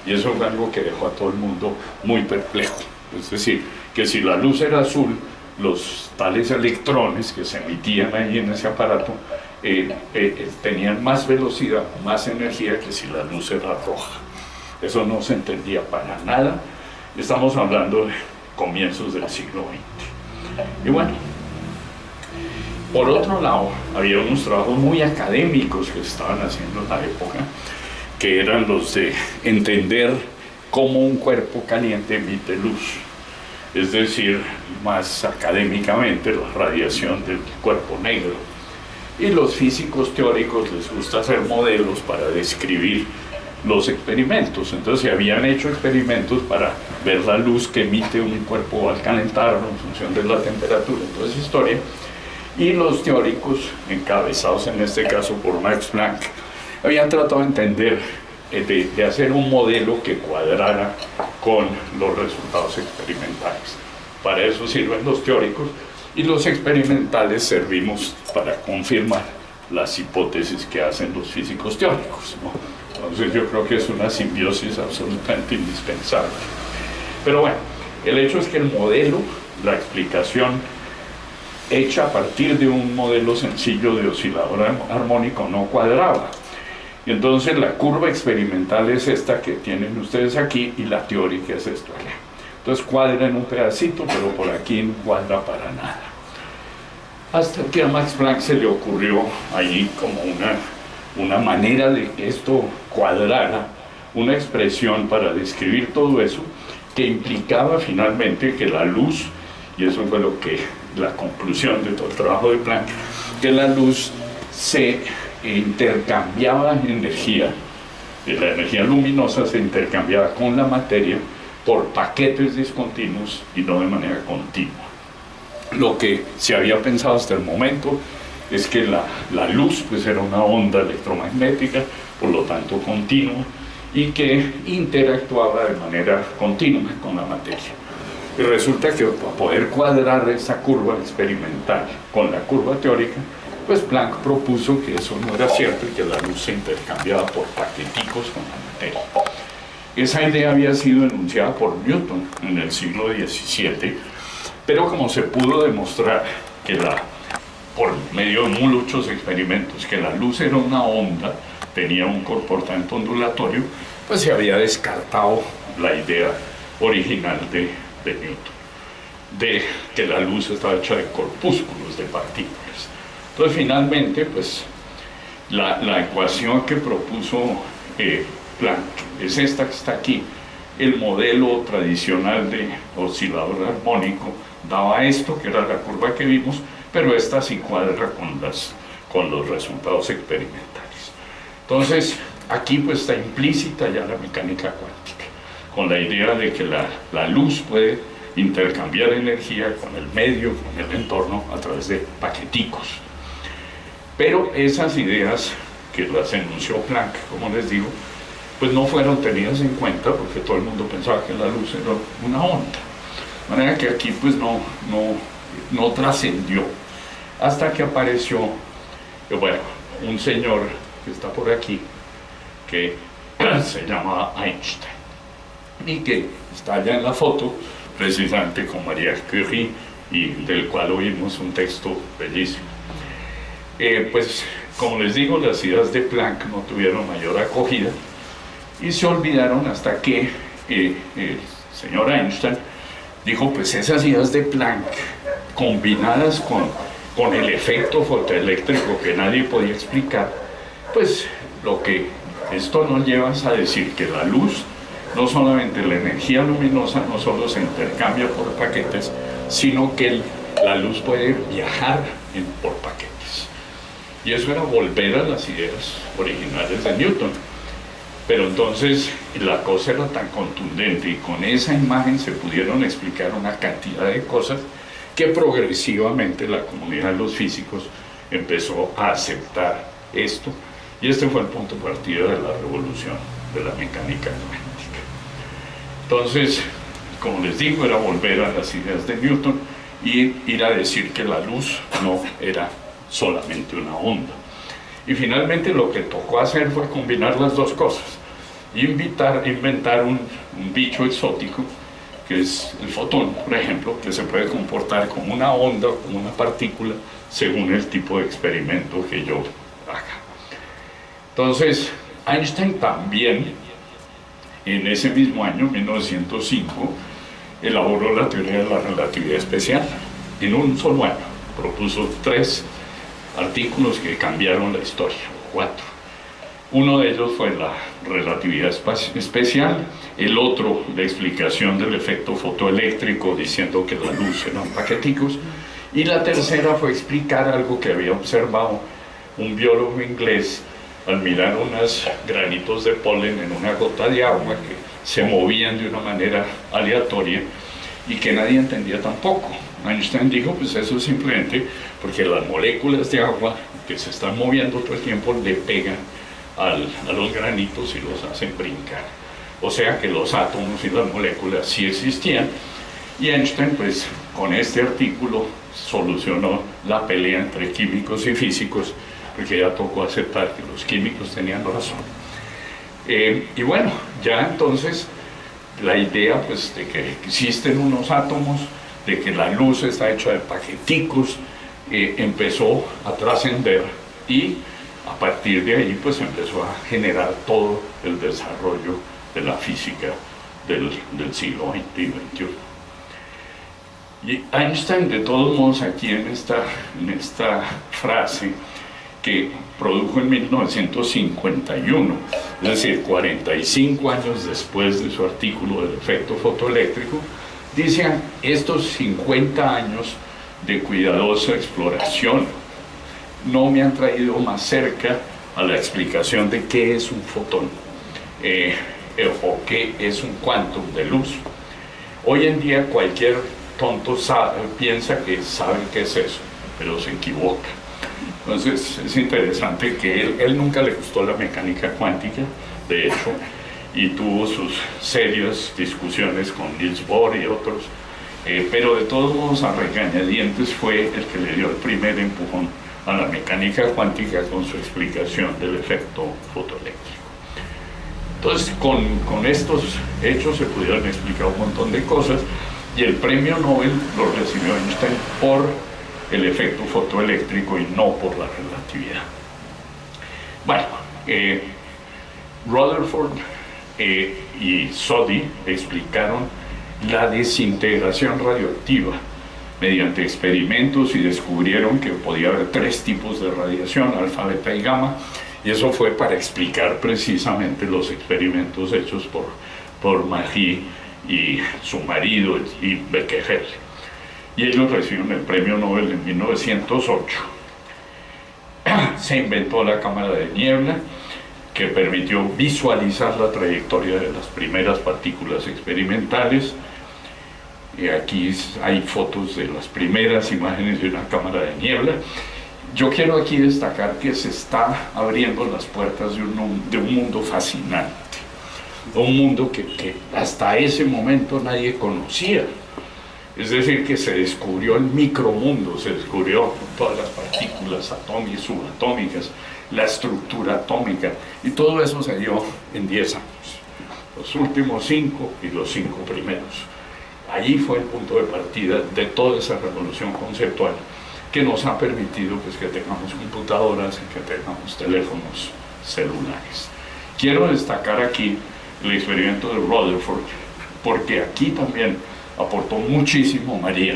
E: Y eso fue algo que dejó a todo el mundo muy perplejo. Es decir, que si la luz era azul, los tales electrones que se emitían ahí en ese aparato tenían más velocidad, más energía que si la luz era roja. Eso no se entendía para nada. Estamos hablando de comienzos del siglo XX. Y bueno, por otro lado, había unos trabajos muy académicos que se estaban haciendo en la época, que eran los de entender cómo un cuerpo caliente emite luz. Es decir, más académicamente, la radiación del cuerpo negro. Y los físicos teóricos les gusta hacer modelos para describir los experimentos. Entonces se habían hecho experimentos para ver la luz que emite un cuerpo al calentarlo en función de la temperatura, toda esa historia. Y los teóricos, encabezados en este caso por Max Planck, habían tratado de entender, de hacer un modelo que cuadrara con los resultados experimentales. Para eso sirven los teóricos, y los experimentales servimos para confirmar las hipótesis que hacen los físicos teóricos, ¿no? Entonces yo creo que es una simbiosis absolutamente indispensable. Pero bueno, el hecho es que el modelo, la explicación hecha a partir de un modelo sencillo de oscilador armónico no cuadraba. Y entonces la curva experimental es esta que tienen ustedes aquí, y la teórica es esto aquí. Entonces cuadra en un pedacito, pero por aquí no cuadra para nada. Hasta que a Max Planck se le ocurrió ahí como una manera de que esto cuadrara, una expresión para describir todo eso, que implicaba finalmente que la luz, y eso fue la conclusión de todo el trabajo de Planck, que la luz se intercambiaba energía, la energía luminosa se intercambiaba con la materia por paquetes discontinuos y no de manera continua. Lo que se había pensado hasta el momento es que la luz pues era una onda electromagnética, por lo tanto continua, y que interactuaba de manera continua con la materia. Y resulta que para poder cuadrar esa curva experimental con la curva teórica, pues Planck propuso que eso no era cierto y que la luz se intercambiaba por paqueticos con la materia. Esa idea había sido enunciada por Newton en el siglo XVII, pero como se pudo demostrar que por medio de muchos experimentos, que la luz era una onda, tenía un comportamiento ondulatorio, pues se había descartado la idea original de Newton, de que la luz estaba hecha de corpúsculos, de partículas. Entonces finalmente, pues, la ecuación que propuso Planck es esta que está aquí. El modelo tradicional de oscilador armónico daba esto, que era la curva que vimos, pero esta sí cuadra con los resultados experimentales. Entonces, aquí pues está implícita ya la mecánica cuántica, con la idea de que la luz puede intercambiar energía con el medio, con el entorno, a través de paqueticos. Pero esas ideas que las enunció Planck, como les digo, pues no fueron tenidas en cuenta porque todo el mundo pensaba que la luz era una onda. De manera que aquí pues no trascendió hasta que apareció, bueno, un señor que está por aquí que se llama Einstein y que está allá en la foto precisamente con María Curie, y del cual oímos un texto bellísimo. Pues como les digo, las ideas de Planck no tuvieron mayor acogida y se olvidaron hasta que el señor Einstein dijo, pues esas ideas de Planck combinadas con el efecto fotoeléctrico que nadie podía explicar, pues lo que esto nos lleva es a decir que la luz, no solamente la energía luminosa, no solo se intercambia por paquetes, sino que la luz puede viajar por paquetes. Y eso era volver a las ideas originales de Newton. Pero entonces la cosa era tan contundente y con esa imagen se pudieron explicar una cantidad de cosas que progresivamente la comunidad de los físicos empezó a aceptar esto. Y este fue el punto de partida de la revolución de la mecánica cuántica. Entonces, como les digo, era volver a las ideas de Newton y ir a decir que la luz no era solamente una onda. Y finalmente lo que tocó hacer fue combinar las dos cosas. Inventar un bicho exótico, que es el fotón, por ejemplo, que se puede comportar como una onda o como una partícula según el tipo de experimento que yo haga. Entonces, Einstein también, en ese mismo año, 1905, elaboró la teoría de la relatividad especial. En un solo año propuso 3 artículos que cambiaron la historia, 4. Uno de ellos fue la relatividad especial, el otro la explicación del efecto fotoeléctrico diciendo que la luz eran paqueticos, y la tercera fue explicar algo que había observado un biólogo inglés al mirar unos granitos de polen en una gota de agua que se movían de una manera aleatoria y que nadie entendía tampoco. Einstein dijo, pues eso es simplemente porque las moléculas de agua que se están moviendo todo el tiempo le pegan a los granitos y los hacen brincar. O sea que los átomos y las moléculas sí existían, y Einstein pues con este artículo solucionó la pelea entre químicos y físicos, porque ya tocó aceptar que los químicos tenían razón. Y bueno, ya entonces la idea pues de que existen unos átomos, de que la luz está hecha de paqueticos, empezó a trascender, y a partir de ahí pues empezó a generar todo el desarrollo de la física del siglo XX y XXI. Y Einstein, de todos modos, aquí en esta frase que produjo en 1951, es decir, 45 años después de su artículo del efecto fotoeléctrico, dice: estos 50 años de cuidadosa exploración no me han traído más cerca a la explicación de qué es un fotón o qué es un quantum de luz. Hoy en día cualquier tonto piensa que sabe qué es eso, pero se equivoca. Entonces es interesante que él nunca le gustó la mecánica cuántica, de hecho, y tuvo sus serias discusiones con Niels Bohr y otros, pero de todos modos, a regañadientes, fue el que le dio el primer empujón a la mecánica cuántica con su explicación del efecto fotoeléctrico. Entonces, con estos hechos se pudieron explicar un montón de cosas, y el premio Nobel lo recibió Einstein por el efecto fotoeléctrico y no por la relatividad. Bueno, Rutherford y Soddy explicaron la desintegración radioactiva mediante experimentos, y descubrieron que podía haber 3 tipos de radiación, alfa, beta y gamma, y eso fue para explicar precisamente los experimentos hechos por Marie y su marido y Becquerel. Y ellos recibieron el premio Nobel en 1908. Se inventó la cámara de niebla, que permitió visualizar la trayectoria de las primeras partículas experimentales. Y aquí hay fotos de las primeras imágenes de una cámara de niebla. Yo quiero aquí destacar que se está abriendo las puertas de un mundo fascinante, un mundo que hasta ese momento nadie conocía. Es decir, que se descubrió el micromundo, se descubrió todas las partículas atómicas, subatómicas, la estructura atómica, y todo eso se dio en 10 años, los últimos 5 y los 5 primeros. Allí fue el punto de partida de toda esa revolución conceptual que nos ha permitido pues, que tengamos computadoras y que tengamos teléfonos celulares. Quiero destacar aquí el experimento de Rutherford, porque aquí también aportó muchísimo María.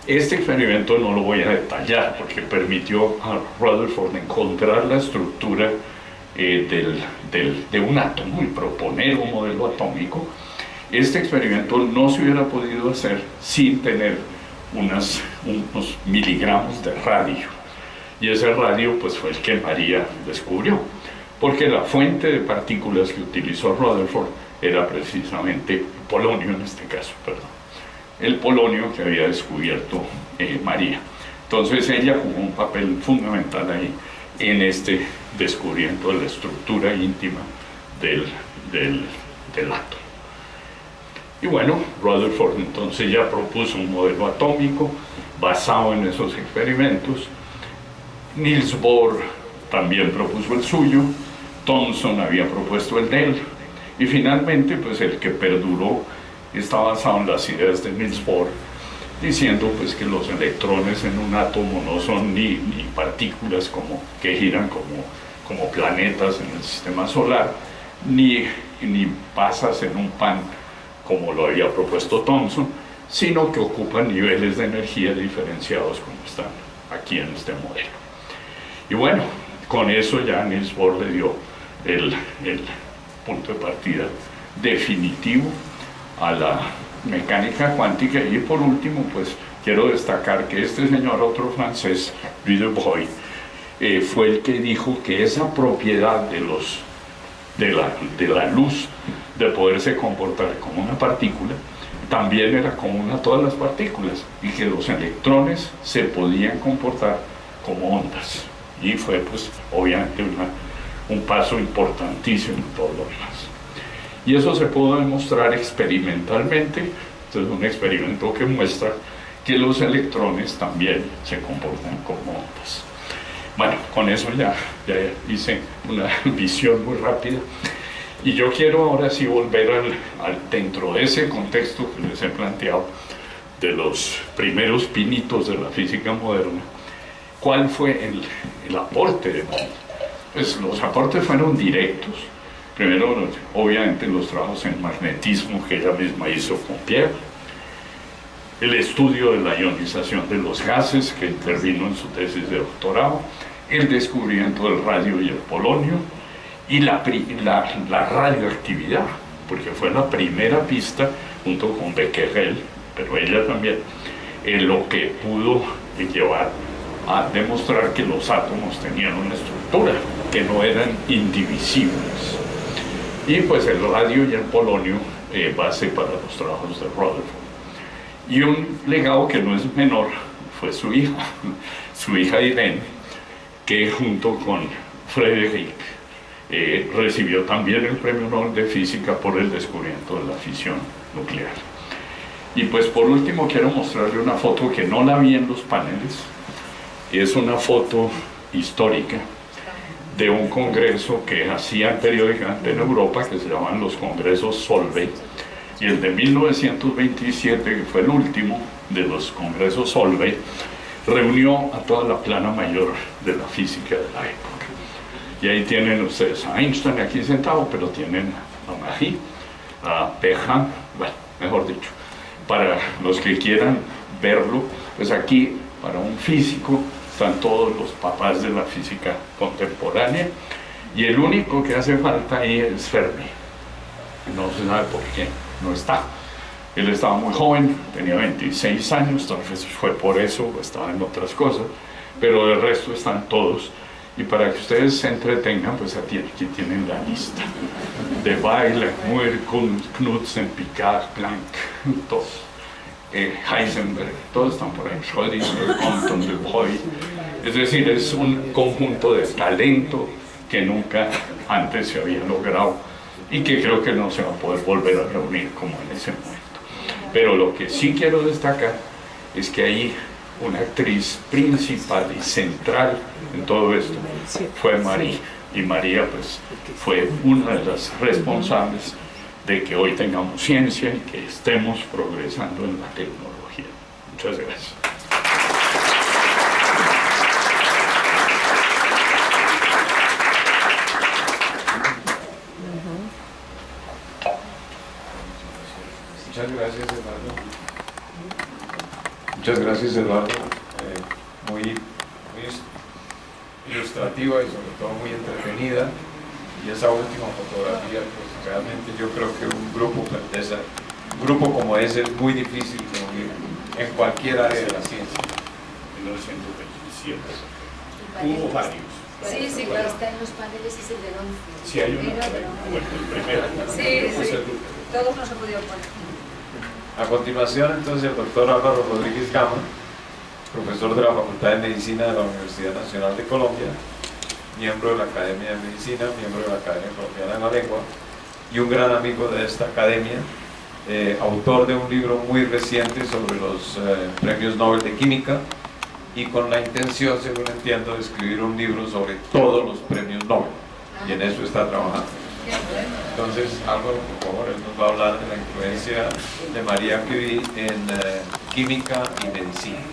E: Este experimento no lo voy a detallar porque permitió a Rutherford encontrar la estructura de un átomo y proponer un modelo atómico. Este experimento no se hubiera podido hacer sin tener unos miligramos de radio, y ese radio pues fue el que María descubrió, porque la fuente de partículas que utilizó Rutherford era precisamente polonio, en este caso, el polonio que había descubierto María. Entonces ella jugó un papel fundamental ahí en este descubrimiento de la estructura íntima del átomo. Y bueno, Rutherford entonces ya propuso un modelo atómico basado en esos experimentos. Niels Bohr también propuso el suyo, Thomson había propuesto el de él, y finalmente pues el que perduró está basado en las ideas de Niels Bohr, diciendo pues que los electrones en un átomo no son ni partículas que giran como planetas en el sistema solar, ni pasas en un pan como lo había propuesto Thomson, sino que ocupan niveles de energía diferenciados como están aquí en este modelo. Y bueno, con eso ya Niels Bohr le dio el punto de partida definitivo a la mecánica cuántica. Y por último, pues quiero destacar que este señor, otro francés, Louis de Broglie, fue el que dijo que esa propiedad de la luz de poderse comportar como una partícula también era común a todas las partículas y que los electrones se podían comportar como ondas. Y fue pues obviamente un paso importantísimo en todo lo demás. Y eso se pudo demostrar experimentalmente. Entonces, un experimento que muestra que los electrones también se comportan como ondas. Bueno, con eso ya hice una visión muy rápida. Y yo quiero ahora sí volver dentro de ese contexto que les he planteado, de los primeros pinitos de la física moderna. ¿Cuál fue el aporte de Marie? Pues los aportes fueron directos. Primero, obviamente, los trabajos en magnetismo que ella misma hizo con Pierre, el estudio de la ionización de los gases que intervino en su tesis de doctorado, el descubrimiento del radio y el polonio, y la radioactividad, porque fue la primera pista, junto con Becquerel, pero ella también, lo que pudo llevar a demostrar que los átomos tenían una estructura, que no eran indivisibles. Y pues el radio y el polonio, base para los trabajos de Rutherford. Y un legado que no es menor fue su hija Irene, que junto con Frédéric recibió también el Premio Nobel de Física por el descubrimiento de la fisión nuclear. Y pues por último quiero mostrarle una foto que no la vi en los paneles. Es una foto histórica de un congreso que hacían periódicamente en Europa, que se llamaban los congresos Solvay, y el de 1927, que fue el último de los congresos Solvay, reunió a toda la plana mayor de la física de la época. Y ahí tienen ustedes a Einstein aquí sentado, pero tienen a Marie, a Perrin, bueno, mejor dicho, para los que quieran verlo, pues aquí, para un físico, están todos los papás de la física contemporánea, y el único que hace falta ahí es Fermi. No se sabe por qué no está. Él estaba muy joven, tenía 26 años, tal vez fue por eso, estaba en otras cosas, pero el resto están todos. Y para que ustedes se entretengan, pues aquí tienen la lista de Bayle, Muir, Knudsen, Picard, Planck, todos. Heisenberg, todos están por ahí, Schrödinger, Compton, De Broglie. Es decir, es un conjunto de talento que nunca antes se había logrado y que creo que no se va a poder volver a reunir como en ese momento. Pero lo que sí quiero destacar es que ahí una actriz principal y central en todo esto fue Marie, y María pues fue una de las responsables de que hoy tengamos ciencia y que estemos progresando en la tecnología. Muchas gracias.
A: Muchas gracias, Eduardo. Muchas gracias, Eduardo. Muy ilustrativa y sobre todo muy entretenida. Y esa última fotografía, pues realmente yo creo que un grupo como ese es muy difícil de unir en cualquier área de la ciencia.
E: 1927. Hubo varios.
F: Sí, sí, claro, está en los paneles, es el del 11.
E: Sí, hay uno, bueno, el primero.
F: Sí, sí, todos no se han podido poner.
A: A continuación, entonces, el doctor Álvaro Rodríguez Gama, profesor de la Facultad de Medicina de la Universidad Nacional de Colombia, miembro de la Academia de Medicina, miembro de la Academia Colombiana de la Lengua y un gran amigo de esta academia, autor de un libro muy reciente sobre los premios Nobel de Química y con la intención, según entiendo, de escribir un libro sobre todos los premios Nobel, y en eso está trabajando. Entonces, Álvaro, por favor, él nos va a hablar de la influencia de María Curie en química y medicina.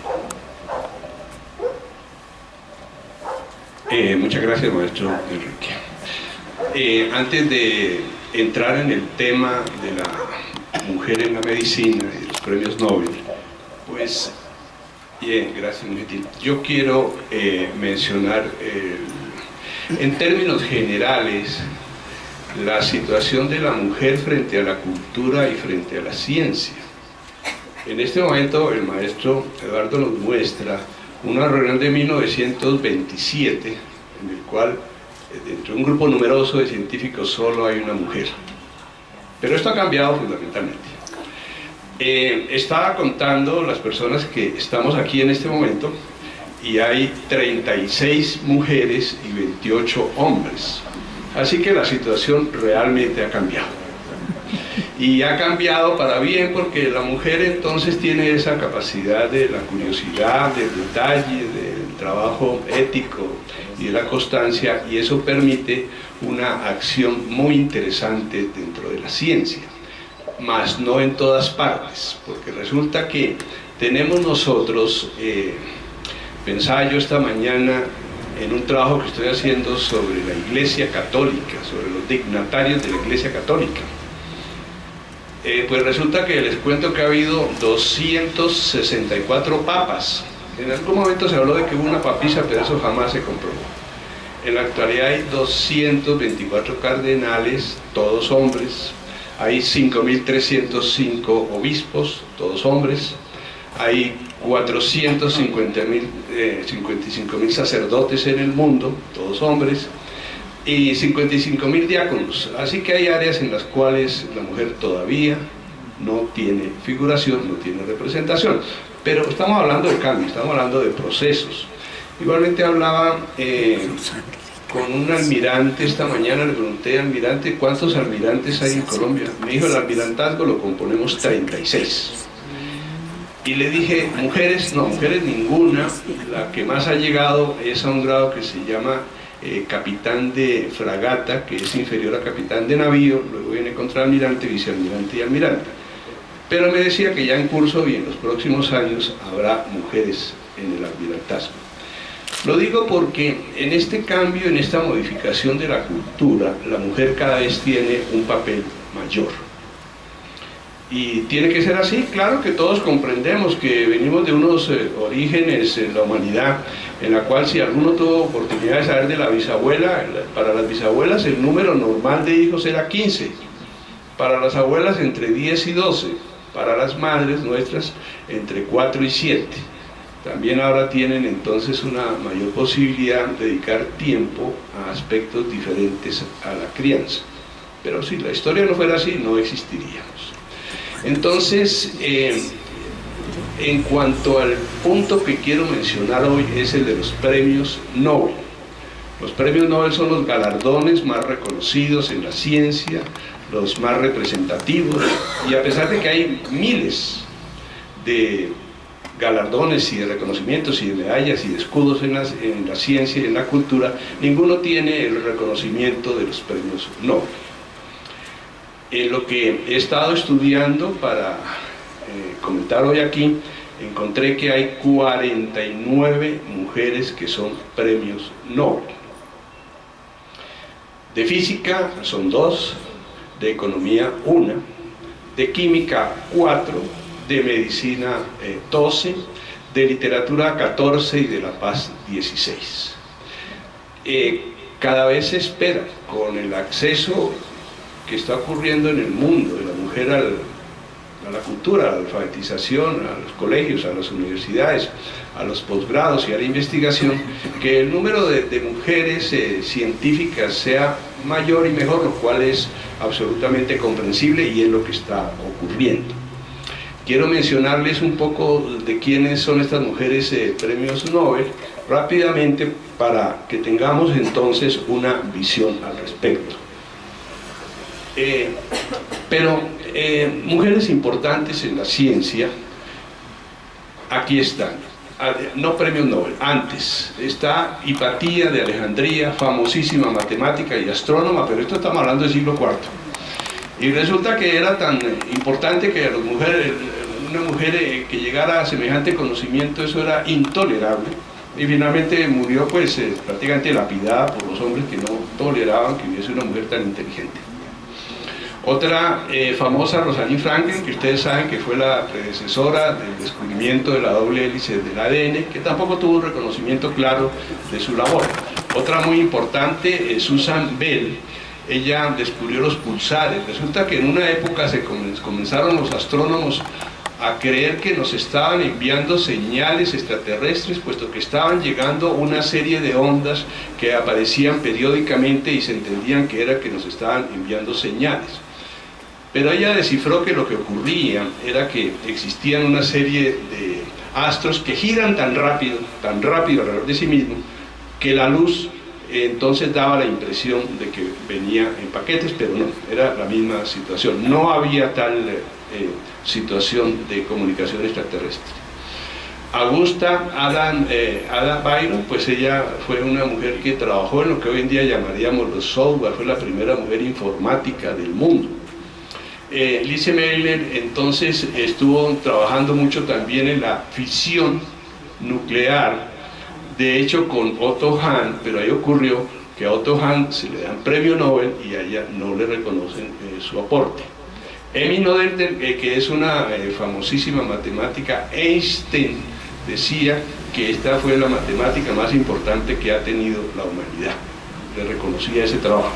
G: Muchas gracias, maestro Enrique. Antes de entrar en el tema de la mujer en la medicina y los premios Nobel, pues, bien, gracias, muy gentil. Yo quiero mencionar, en términos generales, la situación de la mujer frente a la cultura y frente a la ciencia. En este momento, el maestro Eduardo nos muestra una reunión de 1927, en el cual dentro de un grupo numeroso de científicos solo hay una mujer. Pero esto ha cambiado fundamentalmente. Estaba contando las personas que estamos aquí en este momento y hay 36 mujeres y 28 hombres. Así que la situación realmente ha cambiado. Y ha cambiado para bien porque la mujer entonces tiene esa capacidad de la curiosidad, del detalle, del trabajo ético y de la constancia, y eso permite una acción muy interesante dentro de la ciencia, mas no en todas partes, porque resulta que tenemos nosotros, pensaba yo esta mañana en un trabajo que estoy haciendo sobre la Iglesia Católica, sobre los dignatarios de la Iglesia Católica. Pues resulta que les cuento que ha habido 264 papas. En algún momento se habló de que hubo una papisa, pero eso jamás se comprobó. En la actualidad hay 224 cardenales, todos hombres. Hay 5.305 obispos, todos hombres. Hay 455.000 sacerdotes en el mundo, todos hombres, y 55.000 diáconos. Así que hay áreas en las cuales la mujer todavía no tiene figuración, no tiene representación. Pero estamos hablando de cambio, estamos hablando de procesos. Igualmente hablaba con un almirante esta mañana, le pregunté, almirante, ¿cuántos almirantes hay en Colombia? Me dijo, el almirantazgo lo componemos 36. Y le dije, mujeres, no, mujeres ninguna. La que más ha llegado es a un grado que se llama capitán de fragata, que es inferior a capitán de navío, luego viene contraalmirante, vicealmirante y almirante. Pero me decía que ya en curso y en los próximos años habrá mujeres en el almirantazgo. Lo digo porque en este cambio, en esta modificación de la cultura, la mujer cada vez tiene un papel mayor. Y tiene que ser así. Claro que todos comprendemos que venimos de unos orígenes en la humanidad, en la cual si alguno tuvo oportunidad de saber de la bisabuela, para las bisabuelas el número normal de hijos era 15, para las abuelas entre 10 y 12, para las madres nuestras entre 4 y 7. También ahora tienen entonces una mayor posibilidad de dedicar tiempo a aspectos diferentes a la crianza. Pero si la historia no fuera así, no existiríamos. Entonces, en cuanto al punto que quiero mencionar hoy es el de los premios Nobel. Los premios Nobel son los galardones más reconocidos en la ciencia, los más representativos, y a pesar de que hay miles de galardones y de reconocimientos y de medallas y de escudos en la ciencia y en la cultura, ninguno tiene el reconocimiento de los premios Nobel. En lo que he estado estudiando para comentar hoy aquí, encontré que hay 49 mujeres que son premios Nobel. De física son 2, de economía 1, de química 4, de medicina 12, de literatura 14 y de la paz 16. Cada vez se espera, con el acceso que está ocurriendo en el mundo de la mujer a la cultura, a la alfabetización, a los colegios, a las universidades, a los posgrados y a la investigación, que el número de mujeres científicas sea mayor y mejor, lo cual es absolutamente comprensible y es lo que está ocurriendo. Quiero mencionarles un poco de quiénes son estas mujeres premios Nobel rápidamente para que tengamos entonces una visión al respecto. Mujeres importantes en la ciencia, aquí están, no premios Nobel, antes está Hipatía de Alejandría, famosísima matemática y astrónoma, pero esto estamos hablando del siglo IV, y resulta que era tan importante que las mujeres, una mujer que llegara a semejante conocimiento, eso era intolerable, y finalmente murió pues prácticamente lapidada por los hombres que no toleraban que hubiese una mujer tan inteligente. Otra famosa, Rosalind Franklin, que ustedes saben que fue la predecesora del descubrimiento de la doble hélice del ADN, que tampoco tuvo un reconocimiento claro de su labor. Otra muy importante, Susan Bell, ella descubrió los pulsares. Resulta que en una época comenzaron los astrónomos a creer que nos estaban enviando señales extraterrestres, puesto que estaban llegando una serie de ondas que aparecían periódicamente y se entendían que era que nos estaban enviando señales. pero ella descifró que lo que ocurría era que existían una serie de astros que giran tan rápido alrededor de sí mismo, que la luz entonces daba la impresión de que venía en paquetes, pero no, era la misma situación, no había tal situación de comunicación extraterrestre. Augusta Ada Byron, pues ella fue una mujer que trabajó en lo que hoy en día llamaríamos los software, fue la primera mujer informática del mundo. Lise Meitner entonces estuvo trabajando mucho también en la fisión nuclear, de hecho con Otto Hahn, pero ahí ocurrió que a Otto Hahn se le dan premio Nobel y a ella no le reconocen su aporte. Emmy Noether, que es una famosísima matemática, Einstein decía que esta fue la matemática más importante que ha tenido la humanidad, le reconocía ese trabajo.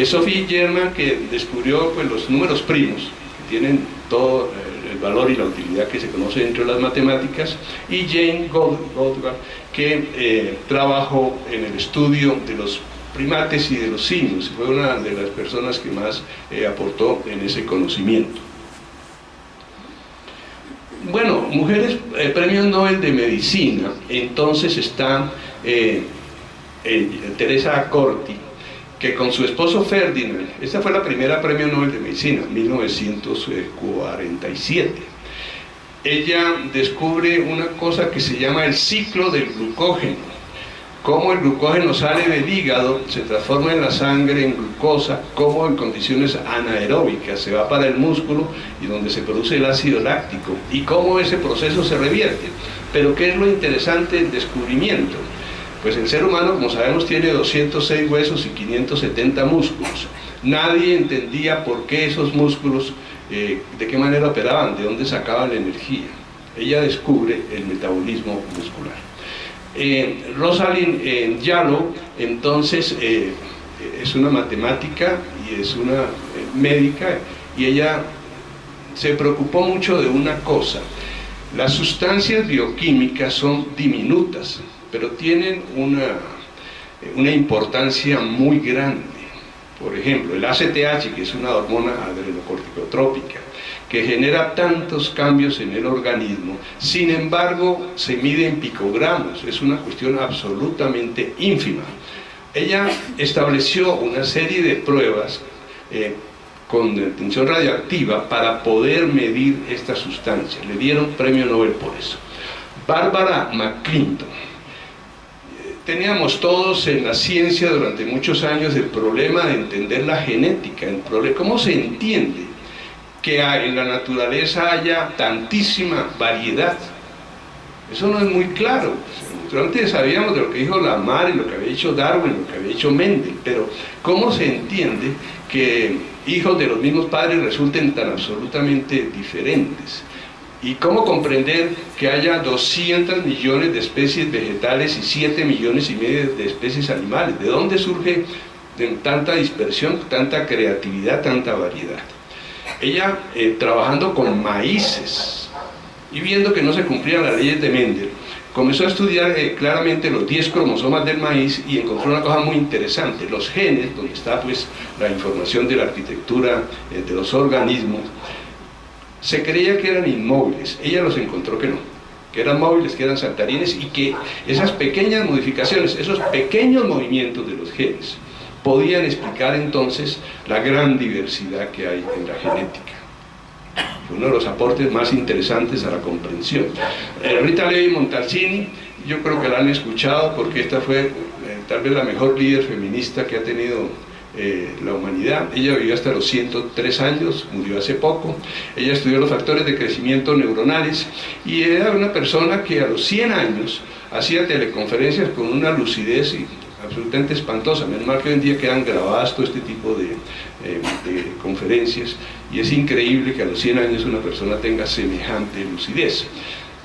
G: Sophie Germain, que descubrió pues, los números primos, que tienen todo el valor y la utilidad que se conoce dentro de las matemáticas, y Jane Goddard, que trabajó en el estudio de los primates y de los simios, fue una de las personas que más aportó en ese conocimiento. Bueno, mujeres, premio Nobel de Medicina, entonces está Teresa Corti, que con su esposo Ferdinand, esta fue la primera premio Nobel de Medicina, 1947. Ella descubre una cosa que se llama el ciclo del glucógeno, cómo el glucógeno sale del hígado, se transforma en la sangre en glucosa, cómo en condiciones anaeróbicas se va para el músculo y donde se produce el ácido láctico, y cómo ese proceso se revierte. Pero ¿qué es lo interesante del descubrimiento? Pues el ser humano, como sabemos, tiene 206 huesos y 570 músculos. Nadie entendía por qué esos músculos, de qué manera operaban, de dónde sacaban la energía. Ella descubre el metabolismo muscular. Rosalind Yalow, entonces, es una matemática y es una médica, y ella se preocupó mucho de una cosa. Las sustancias bioquímicas son diminutas, pero tienen una importancia muy grande. Por ejemplo, el ACTH, que es una hormona adrenocorticotrópica, que genera tantos cambios en el organismo, sin embargo se mide en picogramos, es una cuestión absolutamente ínfima. Ella estableció una serie de pruebas con tensión radioactiva para poder medir esta sustancia, le dieron premio Nobel por eso. Barbara McClinton. Teníamos todos en la ciencia durante muchos años el problema de entender la genética, el problema, cómo se entiende que en la naturaleza haya tantísima variedad. Eso no es muy claro. Antes sabíamos de lo que dijo Lamarck, lo que había dicho Darwin, lo que había dicho Mendel, pero ¿cómo se entiende que hijos de los mismos padres resulten tan absolutamente diferentes? ¿Y cómo comprender que haya 200 millones de especies vegetales y 7 millones y medio de especies animales? ¿De dónde surge tanta dispersión, tanta creatividad, tanta variedad? Ella, trabajando con maíces y viendo que no se cumplían las leyes de Mendel, comenzó a estudiar claramente los 10 cromosomas del maíz y encontró una cosa muy interesante: los genes, donde está pues la información de la arquitectura de los organismos. Se creía que eran inmóviles, ella los encontró que no, que eran móviles, que eran saltarines, y que esas pequeñas modificaciones, esos pequeños movimientos de los genes podían explicar entonces la gran diversidad que hay en la genética. Fue uno de los aportes más interesantes a la comprensión. Rita Levi Montalcini, yo creo que la han escuchado porque esta fue tal vez la mejor líder feminista que ha tenido la humanidad. Ella vivió hasta los 103 años, murió hace poco. Ella estudió los factores de crecimiento neuronales y era una persona que a los 100 años hacía teleconferencias con una lucidez absolutamente espantosa. Menos mal que hoy en día quedan grabadas todo este tipo de conferencias, y es increíble que a los 100 años una persona tenga semejante lucidez.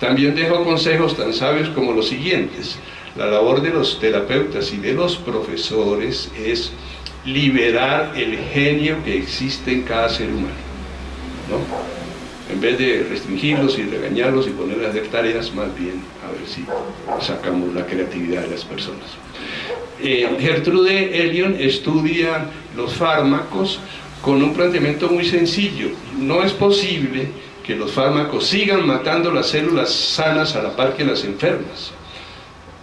G: También dejó consejos tan sabios como los siguientes: la labor de los terapeutas y de los profesores es liberar el genio que existe en cada ser humano, ¿no? En vez de restringirlos y regañarlos y ponerles a hacer tareas, más bien a ver si sacamos la creatividad de las personas. Gertrude Elion estudia los fármacos con un planteamiento muy sencillo: no es posible que los fármacos sigan matando las células sanas a la par que las enfermas.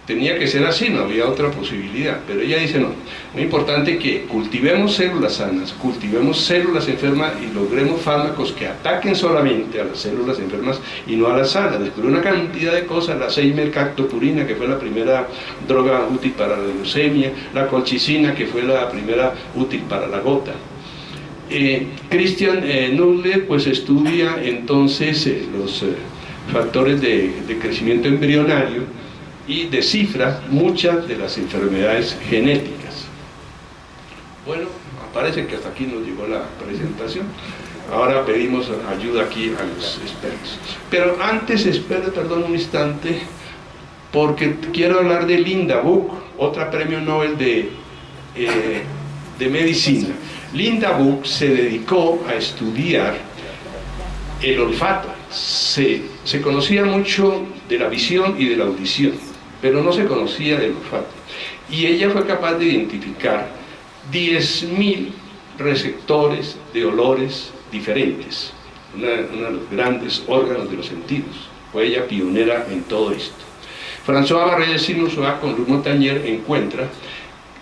G: Tenía que ser así, no había otra posibilidad. Pero ella dice: no, muy importante que cultivemos células sanas, cultivemos células enfermas y logremos fármacos que ataquen solamente a las células enfermas y no a las sanas. Descubrió una cantidad de cosas: la seimercaptopurina, que fue la primera droga útil para la leucemia; la colchicina, que fue la primera útil para la gota. Christian Nuller pues estudia entonces los factores de crecimiento embrionario y descifra muchas de las enfermedades genéticas. Bueno, parece que hasta aquí nos llegó la presentación. Ahora pedimos ayuda aquí a los expertos. Pero antes, perdón un instante, porque quiero hablar de Linda Buck, otra premio Nobel de medicina. Linda Buck se dedicó a estudiar el olfato. Se conocía mucho de la visión y de la audición, pero no se conocía del olfato. Y ella fue capaz de identificar 10.000 receptores de olores diferentes, uno de los grandes órganos de los sentidos. Fue ella pionera en todo esto. François Barré de Sinusois con Luc Montagnier encuentra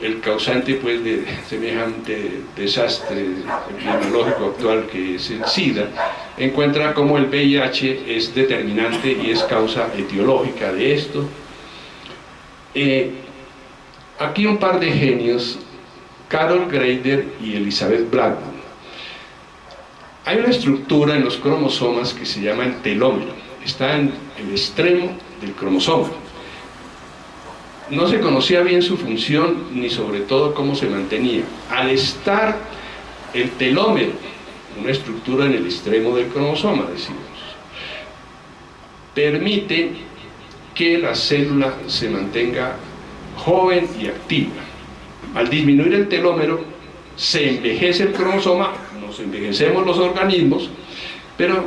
G: el causante pues de semejante desastre epidemiológico actual que es el SIDA. Encuentra cómo el VIH es determinante y es causa etiológica de esto. Aquí un par de genios, Carol Greider y Elizabeth Blackburn. Hay una estructura en los cromosomas que se llama el telómero, está en el extremo del cromosoma. No se conocía bien su función ni sobre todo cómo se mantenía. Al estar el telómero, una estructura en el extremo del cromosoma, decimos, permite que la célula se mantenga joven y activa. Al disminuir el telómero, se envejece el cromosoma, nos envejecemos los organismos, pero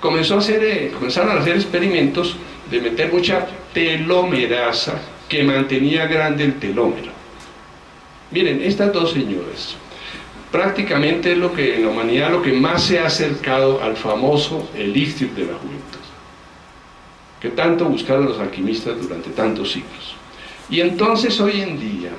G: comenzaron a hacer experimentos de meter mucha telomerasa que mantenía grande el telómero. Miren, estas dos señoras, prácticamente es lo que en la humanidad lo que más se ha acercado al famoso elixir de la juventud, que tanto buscaron los alquimistas durante tantos siglos. Y entonces hoy en día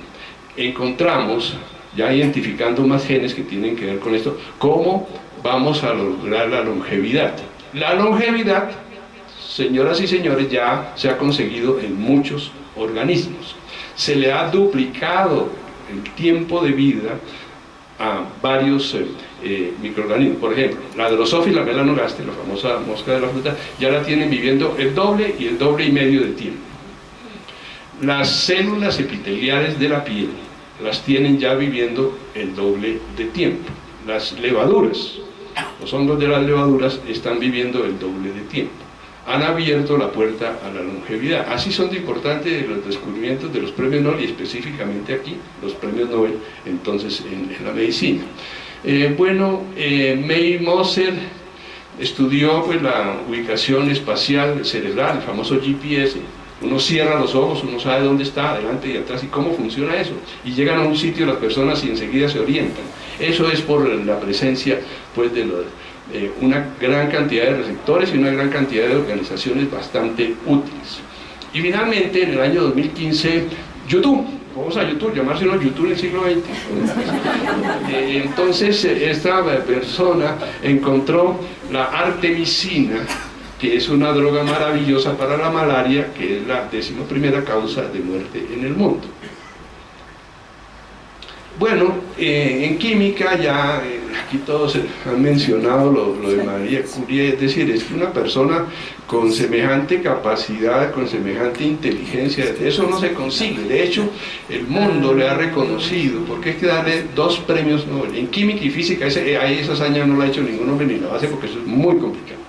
G: encontramos, ya identificando más genes que tienen que ver con esto, cómo vamos a lograr la longevidad. La longevidad, señoras y señores, ya se ha conseguido en muchos organismos. Se le ha duplicado el tiempo de vida a varios microorganismos. Por ejemplo, la Drosophila melanogaster, la famosa mosca de la fruta, ya la tienen viviendo el doble y el doble y medio de tiempo. Las células epiteliales de la piel las tienen ya viviendo el doble de tiempo. Las levaduras, los hongos de las levaduras están viviendo el doble de tiempo. Han abierto la puerta a la longevidad. Así son de importantes los descubrimientos de los premios Nobel, y específicamente aquí los premios Nobel entonces en la medicina. May Moser estudió pues, la ubicación espacial cerebral, el famoso GPS. Uno cierra los ojos, uno sabe dónde está, adelante y atrás, y cómo funciona eso. Y llegan a un sitio las personas y enseguida se orientan. Eso es por la presencia pues, de una gran cantidad de receptores y una gran cantidad de organizaciones bastante útiles. Y finalmente, en el año 2015, YouTube. Vamos a YouTube, llamárselo YouTube en el siglo XX. Entonces, esta persona encontró la artemisina, que es una droga maravillosa para la malaria, que es la 11ª causa de muerte en el mundo. Bueno, en química ya, aquí todos han mencionado lo de María Curie, es decir, es que una persona con semejante capacidad, con semejante inteligencia, eso no se consigue. De hecho, el mundo le ha reconocido, porque hay que darle 2 premios Nobel. En química y física, ahí esa hazaña no la ha hecho ningún hombre ni la va a hacer, porque eso es muy complicado.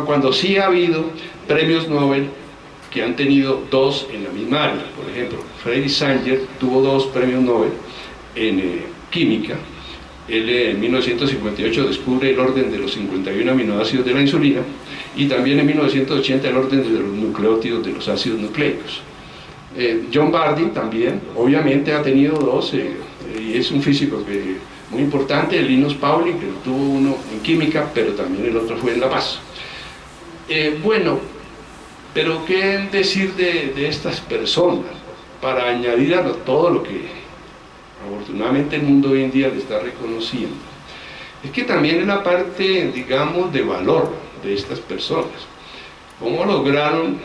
G: Cuando sí ha habido premios Nobel que han tenido 2 en la misma área. Por ejemplo, Frederick Sanger tuvo 2 premios Nobel en química. Él en 1958 descubre el orden de los 51 aminoácidos de la insulina, y también en 1980 el orden de los nucleótidos de los ácidos nucleicos. John Bardi también, obviamente ha tenido 2, y es un físico que muy importante, el Linus Pauling, que tuvo uno en química, pero también el otro fue en La Paz. Bueno, pero ¿qué decir de estas personas? Para añadir a todo lo que afortunadamente el mundo hoy en día le está reconociendo, es que también es la parte, digamos, de valor de estas personas. ¿Cómo lograron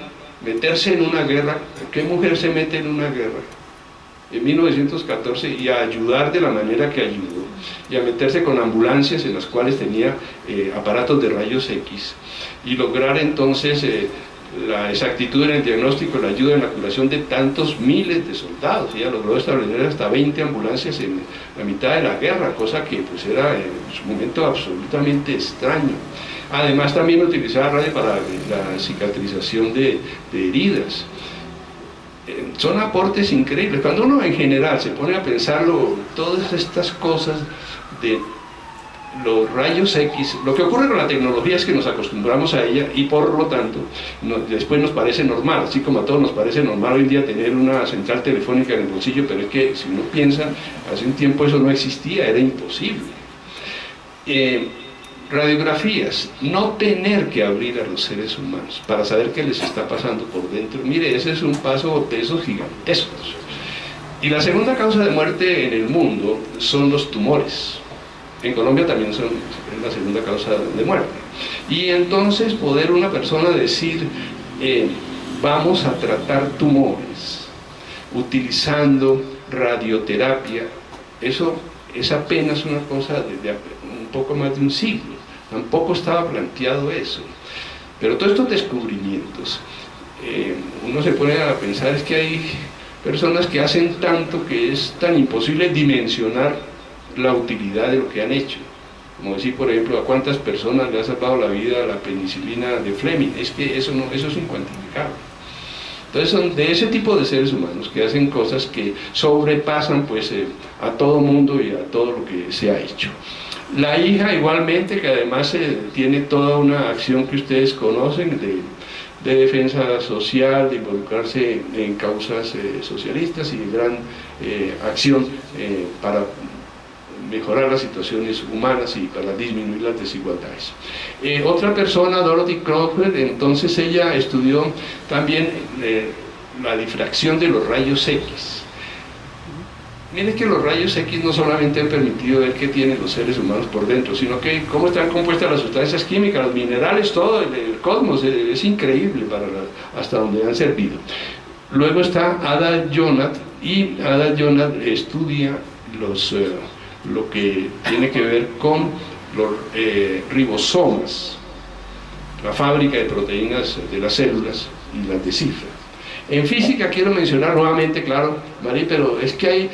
G: meterse en una guerra? ¿Qué mujer se mete en una guerra en 1914 y a ayudar de la manera que ayudó? Y a meterse con ambulancias en las cuales tenía aparatos de rayos X, y lograr entonces la exactitud en el diagnóstico, la ayuda en la curación de tantos miles de soldados. Ella logró establecer hasta 20 ambulancias en la mitad de la guerra, cosa que pues era en su momento absolutamente extraño. Además también utilizaba radio para la cicatrización de heridas. Son aportes increíbles. Cuando uno en general se pone a pensarlo, todas estas cosas de los rayos X, lo que ocurre con la tecnología es que nos acostumbramos a ella y por lo tanto después nos parece normal, así como a todos nos parece normal hoy en día tener una central telefónica en el bolsillo, pero es que si uno piensa, hace un tiempo eso no existía, era imposible. Radiografías, no tener que abrir a los seres humanos para saber qué les está pasando por dentro, mire, ese es un paso de esos gigantescos. Y la segunda causa de muerte en el mundo son los tumores. En Colombia también es la segunda causa de muerte. Y entonces poder una persona decir, vamos a tratar tumores utilizando radioterapia, eso es apenas una cosa de un poco más de un siglo, tampoco estaba planteado eso. Pero todos estos descubrimientos, uno se pone a pensar, es que hay personas que hacen tanto que es tan imposible dimensionar la utilidad de lo que han hecho. Como decir, por ejemplo, a cuántas personas le ha salvado la vida la penicilina de Fleming, es que eso es incuantificable. Entonces son de ese tipo de seres humanos que hacen cosas que sobrepasan pues a todo mundo y a todo lo que se ha hecho. La hija igualmente, que además tiene toda una acción que ustedes conocen de defensa social, de involucrarse en causas socialistas y de gran acción para mejorar las situaciones humanas y para disminuir las desigualdades. Otra persona, Dorothy Crawford, entonces ella estudió también la difracción de los rayos X. Miren que los rayos X no solamente han permitido ver qué tienen los seres humanos por dentro, sino que cómo están compuestas las sustancias químicas, los minerales, todo el cosmos, es increíble hasta donde han servido. Luego está Ada Jonath, y Ada Jonath estudia lo que tiene que ver con los ribosomas, la fábrica de proteínas de las células, y las descifra. En física quiero mencionar nuevamente, claro, María, pero es que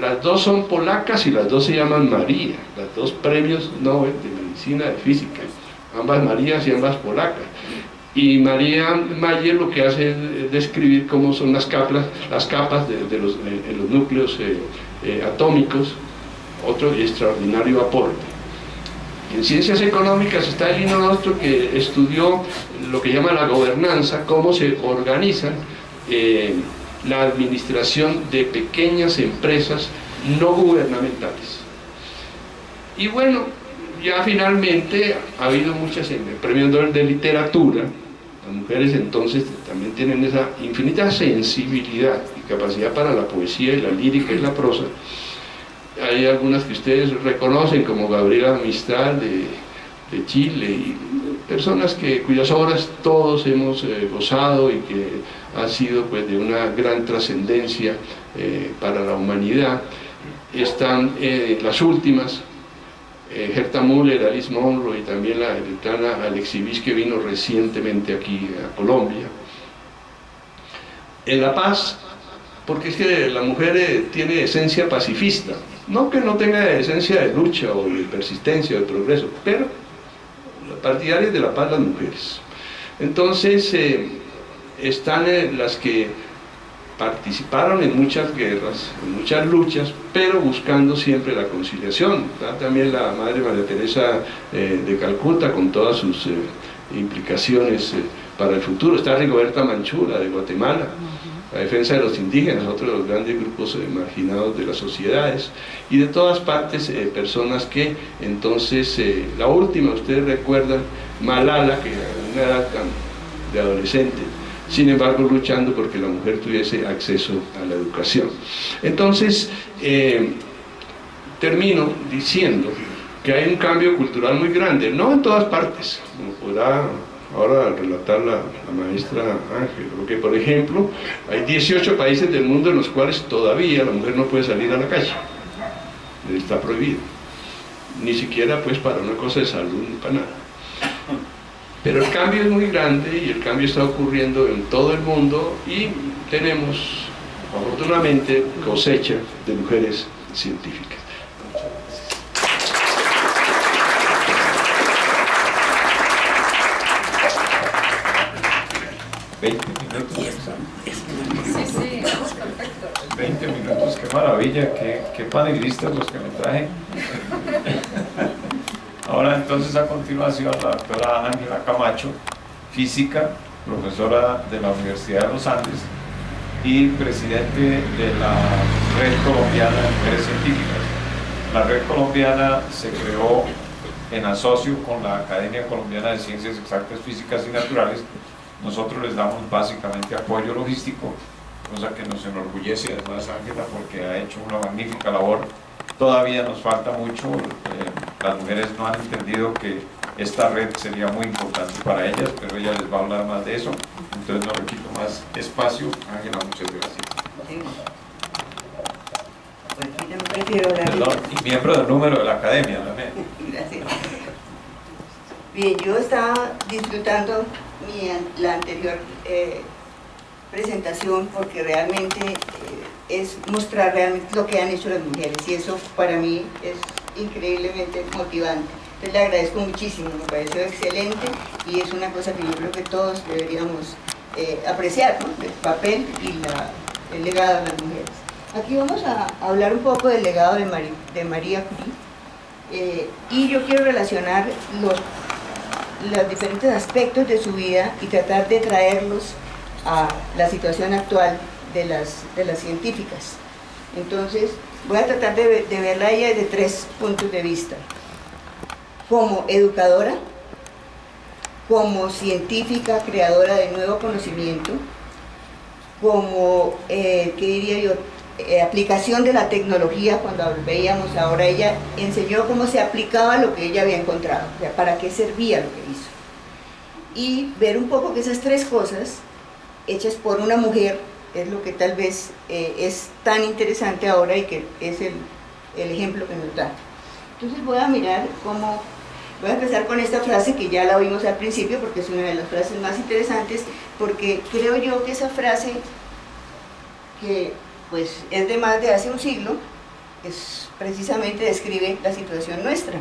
G: las dos son polacas y las dos se llaman María, las dos premios Nobel de medicina, de física, ambas Marías y ambas polacas. Y María Mayer lo que hace es describir cómo son las capas de los núcleos atómicos, otro extraordinario aporte. En ciencias económicas está el Lino Nostro, que estudió lo que llama la gobernanza, cómo se organiza la administración de pequeñas empresas no gubernamentales. Y bueno, ya finalmente ha habido muchas premios Nobel de literatura. Las mujeres entonces también tienen esa infinita sensibilidad y capacidad para la poesía y la lírica y la prosa. Hay algunas que ustedes reconocen, como Gabriela Mistral de Chile, y personas cuyas obras todos hemos gozado y que ha sido pues de una gran trascendencia para la humanidad. Están las últimas, Herta Müller, Alice Munro, y también la americana Alexis Bish, que vino recientemente aquí a Colombia. En La Paz, porque es que la mujer tiene esencia pacifista, no que no tenga esencia de lucha o de persistencia o de progreso, pero partidarias de la paz las mujeres. Entonces están las que participaron en muchas guerras, en muchas luchas, pero buscando siempre la conciliación. Está también la Madre María Teresa de Calcuta, con todas sus implicaciones para el futuro. Está Rigoberta Menchú, de Guatemala, la defensa de los indígenas, otro de los grandes grupos marginados de las sociedades, y de todas partes personas que entonces, la última, ustedes recuerdan, Malala, que a una edad de adolescente, sin embargo luchando porque la mujer tuviese acceso a la educación. Entonces, termino diciendo que hay un cambio cultural muy grande, no en todas partes, como podrá ahora relatar la maestra Ángel, porque por ejemplo hay 18 países del mundo en los cuales todavía la mujer no puede salir a la calle, está prohibido, ni siquiera pues para una cosa de salud ni para nada. Pero el cambio es muy grande y el cambio está ocurriendo en todo el mundo y tenemos afortunadamente cosecha de mujeres científicas.
A: 20 minutos de examen.
F: Sí, perfecto.
A: 20 minutos, qué maravilla, qué panelistas los que me traje. Ahora entonces a continuación la doctora Ángela Camacho, física, profesora de la Universidad de los Andes y presidente de la Red Colombiana de Mujeres Científicas. La Red Colombiana se creó en asocio con la Academia Colombiana de Ciencias Exactas, Físicas y Naturales. Nosotros les damos básicamente apoyo logístico, cosa que nos enorgullece además Ángela porque ha hecho una magnífica labor. Todavía nos falta mucho, las mujeres no han entendido que esta red sería muy importante para ellas, pero ella les va a hablar más de eso, entonces no le quito más espacio. Ángela, muchas gracias.
H: Pues yo prefiero hablar.
A: Perdón, y miembro del número de la academia también.
H: Gracias. Bien, yo estaba disfrutando la anterior presentación porque realmente es mostrar realmente lo que han hecho las mujeres y eso para mí es increíblemente motivante. Entonces le agradezco muchísimo, me pareció excelente y es una cosa que yo creo que todos deberíamos apreciar, ¿no? El papel y el legado de las mujeres. Aquí vamos a hablar un poco del legado de María Curie y yo quiero relacionar los diferentes aspectos de su vida y tratar de traerlos a la situación actual de las científicas. Entonces voy a tratar de verla a ella desde 3 puntos de vista: como educadora, como científica creadora de nuevo conocimiento, como, ¿qué diría yo?, aplicación de la tecnología. Cuando veíamos ahora, ella enseñó cómo se aplicaba lo que ella había encontrado, o sea, para qué servía lo que hizo. Y ver un poco que esas 3 cosas, hechas por una mujer, es lo que tal vez es tan interesante ahora y que es el ejemplo que nos da. Entonces voy a mirar cómo, voy a empezar con esta frase que ya la oímos al principio porque es una de las frases más interesantes, porque creo yo que esa frase, que pues es de más de hace un siglo, es precisamente describe la situación nuestra,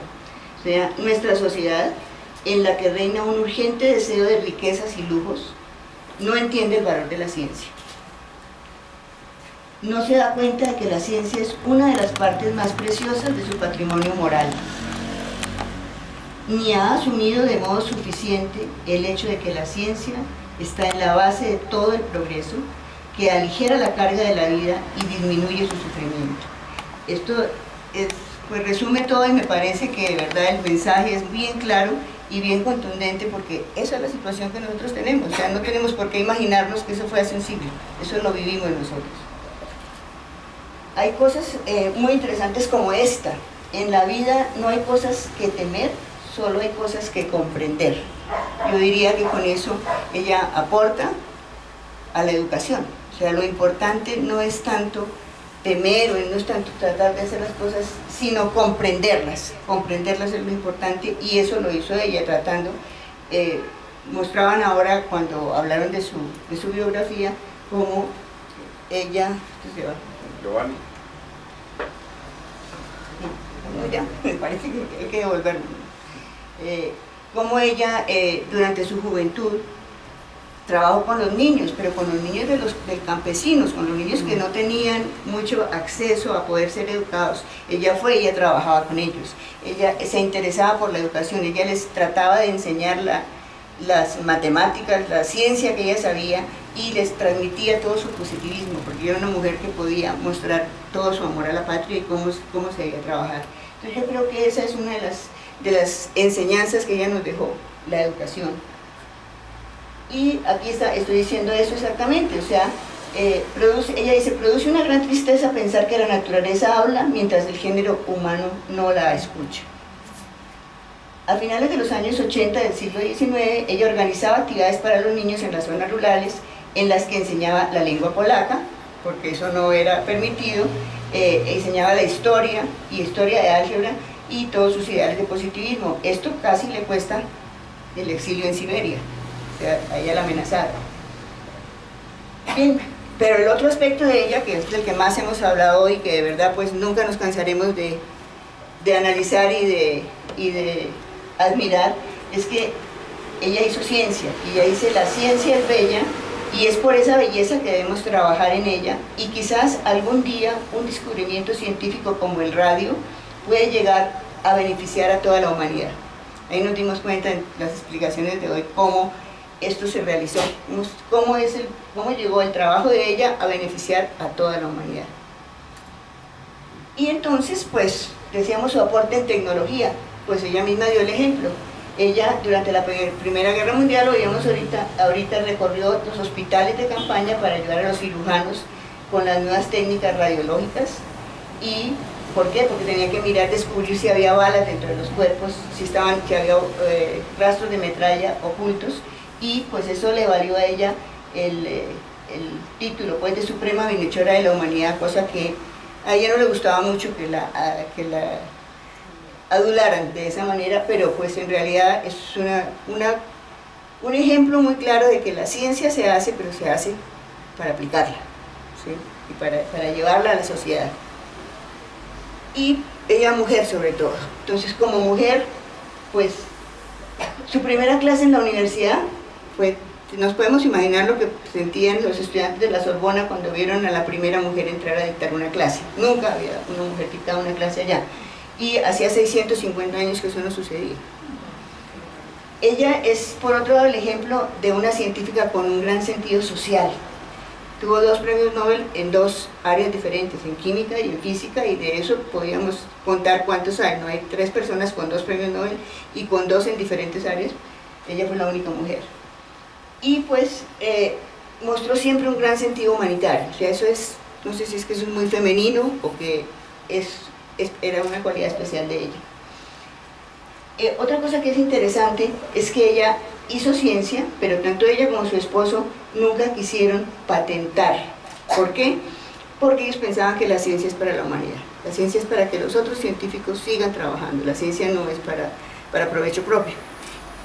H: o sea, nuestra sociedad en la que reina un urgente deseo de riquezas y lujos, no entiende el valor de la ciencia. No se da cuenta de que la ciencia es una de las partes más preciosas de su patrimonio moral, ni ha asumido de modo suficiente el hecho de que la ciencia está en la base de todo el progreso, que aligera la carga de la vida y disminuye su sufrimiento. Esto pues resume todo y me parece que de verdad el mensaje es bien claro y bien contundente porque esa es la situación que nosotros tenemos. O sea, no tenemos por qué imaginarnos que eso fue hace un siglo, eso lo vivimos nosotros. Hay cosas muy interesantes como esta. En la vida no hay cosas que temer, solo hay cosas que comprender. Yo diría que con eso ella aporta a la educación. O sea, lo importante no es tanto temer o no es tanto tratar de hacer las cosas, sino comprenderlas. Comprenderlas es lo importante y eso lo hizo ella tratando. Mostraban ahora cuando hablaron de su biografía, cómo ella...
G: Giovanni.
H: Ya, me parece que hay que devolverlo. Cómo ella durante su juventud trabajó con los niños, pero con los niños de campesinos, con los niños que no tenían mucho acceso a poder ser educados. Ella trabajaba con ellos, ella se interesaba por la educación, ella les trataba de enseñar las matemáticas, la ciencia que ella sabía, y les transmitía todo su positivismo, porque era una mujer que podía mostrar todo su amor a la patria y cómo se debía trabajar. Entonces yo creo que esa es una de las enseñanzas que ella nos dejó, la educación. Y aquí estoy diciendo eso exactamente, o sea, ella dice, produce una gran tristeza pensar que la naturaleza habla mientras el género humano no la escucha. A finales de los años 80 del siglo XIX, ella organizaba actividades para los niños en las zonas rurales en las que enseñaba la lengua polaca, porque eso no era permitido, enseñaba la historia y historia de álgebra y todos sus ideales de positivismo. Esto casi le cuesta el exilio en Siberia, o sea, a ella la amenazaron. Bien, pero el otro aspecto de ella, que es del que más hemos hablado hoy, que de verdad pues nunca nos cansaremos de analizar y de admirar, es que ella hizo ciencia, y ella dice, la ciencia es bella, y es por esa belleza que debemos trabajar en ella, y quizás algún día un descubrimiento científico como el radio puede llegar a beneficiar a toda la humanidad. Ahí nos dimos cuenta en las explicaciones de hoy cómo esto se realizó, cómo llegó el trabajo de ella a beneficiar a toda la humanidad. Y entonces, pues, decíamos su aporte en tecnología, pues ella misma dio el ejemplo. Ella, durante la Primera Guerra Mundial, lo vimos ahorita recorrió los hospitales de campaña para ayudar a los cirujanos con las nuevas técnicas radiológicas. ¿Y por qué? Porque tenía que mirar, descubrir si había balas dentro de los cuerpos, si había rastros de metralla ocultos, y pues eso le valió a ella el título pues, de Suprema Bienhechora de la Humanidad, cosa que a ella no le gustaba mucho que la adularan de esa manera, pero pues en realidad es un ejemplo muy claro de que la ciencia se hace, pero se hace para aplicarla, ¿sí? Y para llevarla a la sociedad. Y ella mujer sobre todo, entonces como mujer, pues su primera clase en la universidad fue, nos podemos imaginar lo que sentían los estudiantes de la Sorbona cuando vieron a la primera mujer entrar a dictar una clase. Nunca había una mujer dictado una clase allá. Y hacía 650 años que eso no sucedía. Ella es, por otro lado, el ejemplo de una científica con un gran sentido social. Tuvo 2 premios Nobel en 2 áreas diferentes, en química y en física, y de eso podíamos contar cuántos hay. No hay 3 personas con 2 premios Nobel y con 2 en diferentes áreas. Ella fue la única mujer. Y pues mostró siempre un gran sentido humanitario. O sea, eso es, no sé si es que eso es muy femenino o que era una cualidad especial de ella. Otra cosa que es interesante es que ella hizo ciencia, pero tanto ella como su esposo nunca quisieron patentar. ¿Por qué? Porque ellos pensaban que la ciencia es para la humanidad. La ciencia es para que los otros científicos sigan trabajando. La ciencia no es para provecho propio.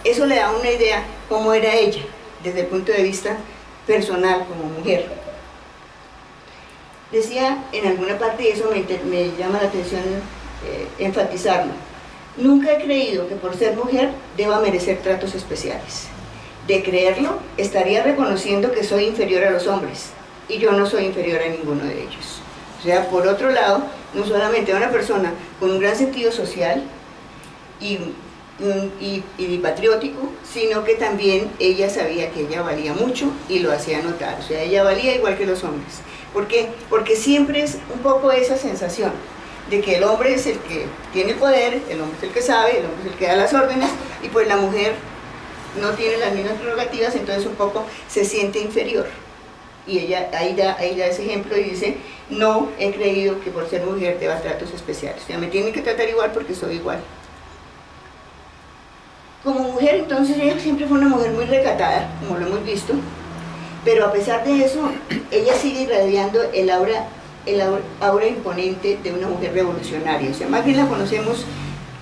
H: Eso le da una idea cómo era ella, desde el punto de vista personal como mujer. Decía en alguna parte, y eso me llama la atención enfatizarlo, nunca he creído que por ser mujer deba merecer tratos especiales. De creerlo, estaría reconociendo que soy inferior a los hombres, y yo no soy inferior a ninguno de ellos. O sea, por otro lado, no solamente una persona con un gran sentido social y patriótico, sino que también ella sabía que ella valía mucho y lo hacía notar. O sea, ella valía igual que los hombres. ¿Por qué? Porque siempre es un poco esa sensación de que el hombre es el que tiene poder, el hombre es el que sabe, el hombre es el que da las órdenes, y pues la mujer no tiene las mismas prerrogativas, entonces un poco se siente inferior. Y ella ahí da ese ejemplo y dice, no he creído que por ser mujer deba tratos especiales. O sea, me tienen que tratar igual porque soy igual. Como mujer, entonces, ella siempre fue una mujer muy recatada, como lo hemos visto, pero a pesar de eso, ella sigue irradiando el aura imponente de una mujer revolucionaria. O sea, más bien la conocemos,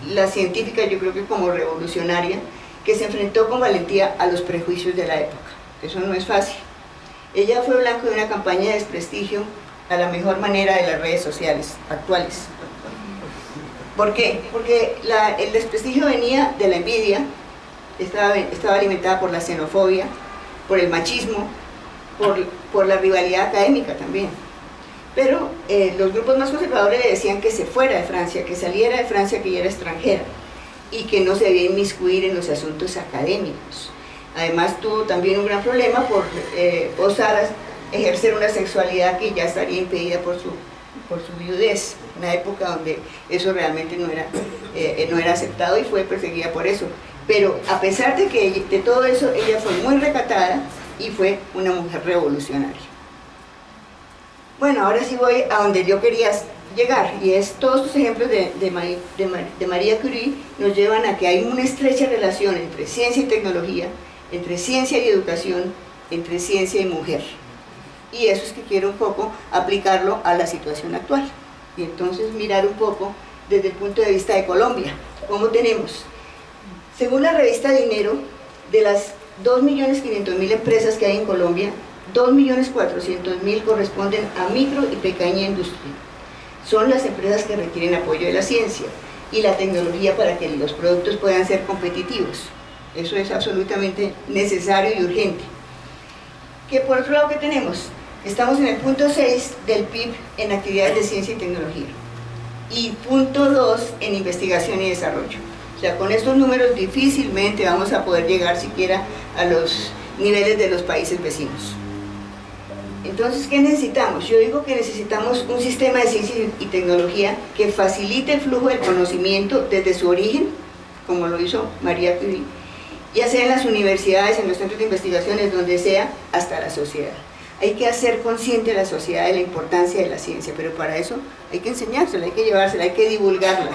H: la científica, yo creo que como revolucionaria, que se enfrentó con valentía a los prejuicios de la época. Eso no es fácil. Ella fue blanco de una campaña de desprestigio a la mejor manera de las redes sociales actuales. ¿Por qué? Porque el desprestigio venía de la envidia, estaba alimentada por la xenofobia, por el machismo, por la rivalidad académica también. Pero los grupos más conservadores le decían que se fuera de Francia, que saliera de Francia, que ella era extranjera, y que no se debía inmiscuir en los asuntos académicos. Además tuvo también un gran problema por osar ejercer una sexualidad que ya estaría impedida por su viudez, una época donde eso realmente no era aceptado y fue perseguida por eso. Pero a pesar de todo eso, ella fue muy recatada y fue una mujer revolucionaria. Bueno, ahora sí voy a donde yo quería llegar, y es todos estos ejemplos de María Curie nos llevan a que hay una estrecha relación entre ciencia y tecnología, entre ciencia y educación, entre ciencia y mujer. Y eso es que quiero un poco aplicarlo a la situación actual. Y entonces mirar un poco desde el punto de vista de Colombia. ¿Cómo tenemos? Según la revista Dinero, de las 2.500.000 empresas que hay en Colombia, 2.400.000 corresponden a micro y pequeña industria. Son las empresas que requieren apoyo de la ciencia y la tecnología para que los productos puedan ser competitivos. Eso es absolutamente necesario y urgente. ¿Qué por otro lado que tenemos? Estamos en el punto 6 del PIB en actividades de ciencia y tecnología y punto 2 en investigación y desarrollo. O sea, con estos números difícilmente vamos a poder llegar siquiera a los niveles de los países vecinos. Entonces, ¿qué necesitamos? Yo digo que necesitamos un sistema de ciencia y tecnología que facilite el flujo del conocimiento desde su origen, como lo hizo María Curie, ya sea en las universidades, en los centros de investigaciones, donde sea, hasta la sociedad. Hay que hacer consciente a la sociedad de la importancia de la ciencia, pero para eso hay que enseñársela, hay que llevársela, hay que divulgarla.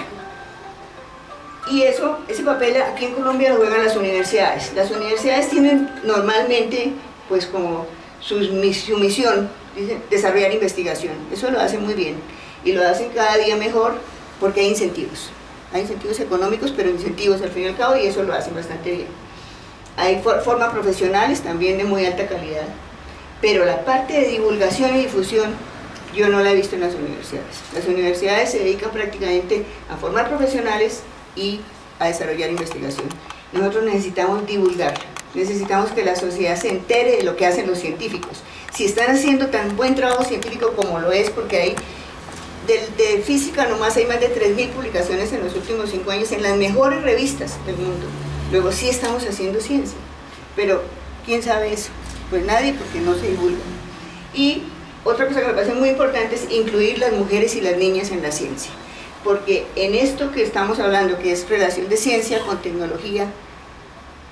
H: Y ese papel aquí en Colombia lo juegan las universidades. Las universidades tienen normalmente, pues como su misión, desarrollar investigación. Eso lo hacen muy bien y lo hacen cada día mejor porque hay incentivos. Hay incentivos económicos, pero incentivos al fin y al cabo, y eso lo hacen bastante bien. Hay formas profesionales también de muy alta calidad, pero la parte de divulgación y difusión yo no la he visto en las universidades. Las universidades se dedican prácticamente a formar profesionales y a desarrollar investigación. Nosotros necesitamos divulgar, necesitamos que la sociedad se entere de lo que hacen los científicos. Si están haciendo tan buen trabajo científico como lo es, porque hay de física nomás hay más de 3.000 publicaciones en los últimos 5 años en las mejores revistas del mundo. Luego sí estamos haciendo ciencia, pero ¿quién sabe eso? Pues nadie, porque no se divulga. Y otra cosa que me parece muy importante es incluir las mujeres y las niñas en la ciencia, porque en esto que estamos hablando, que es relación de ciencia con tecnología,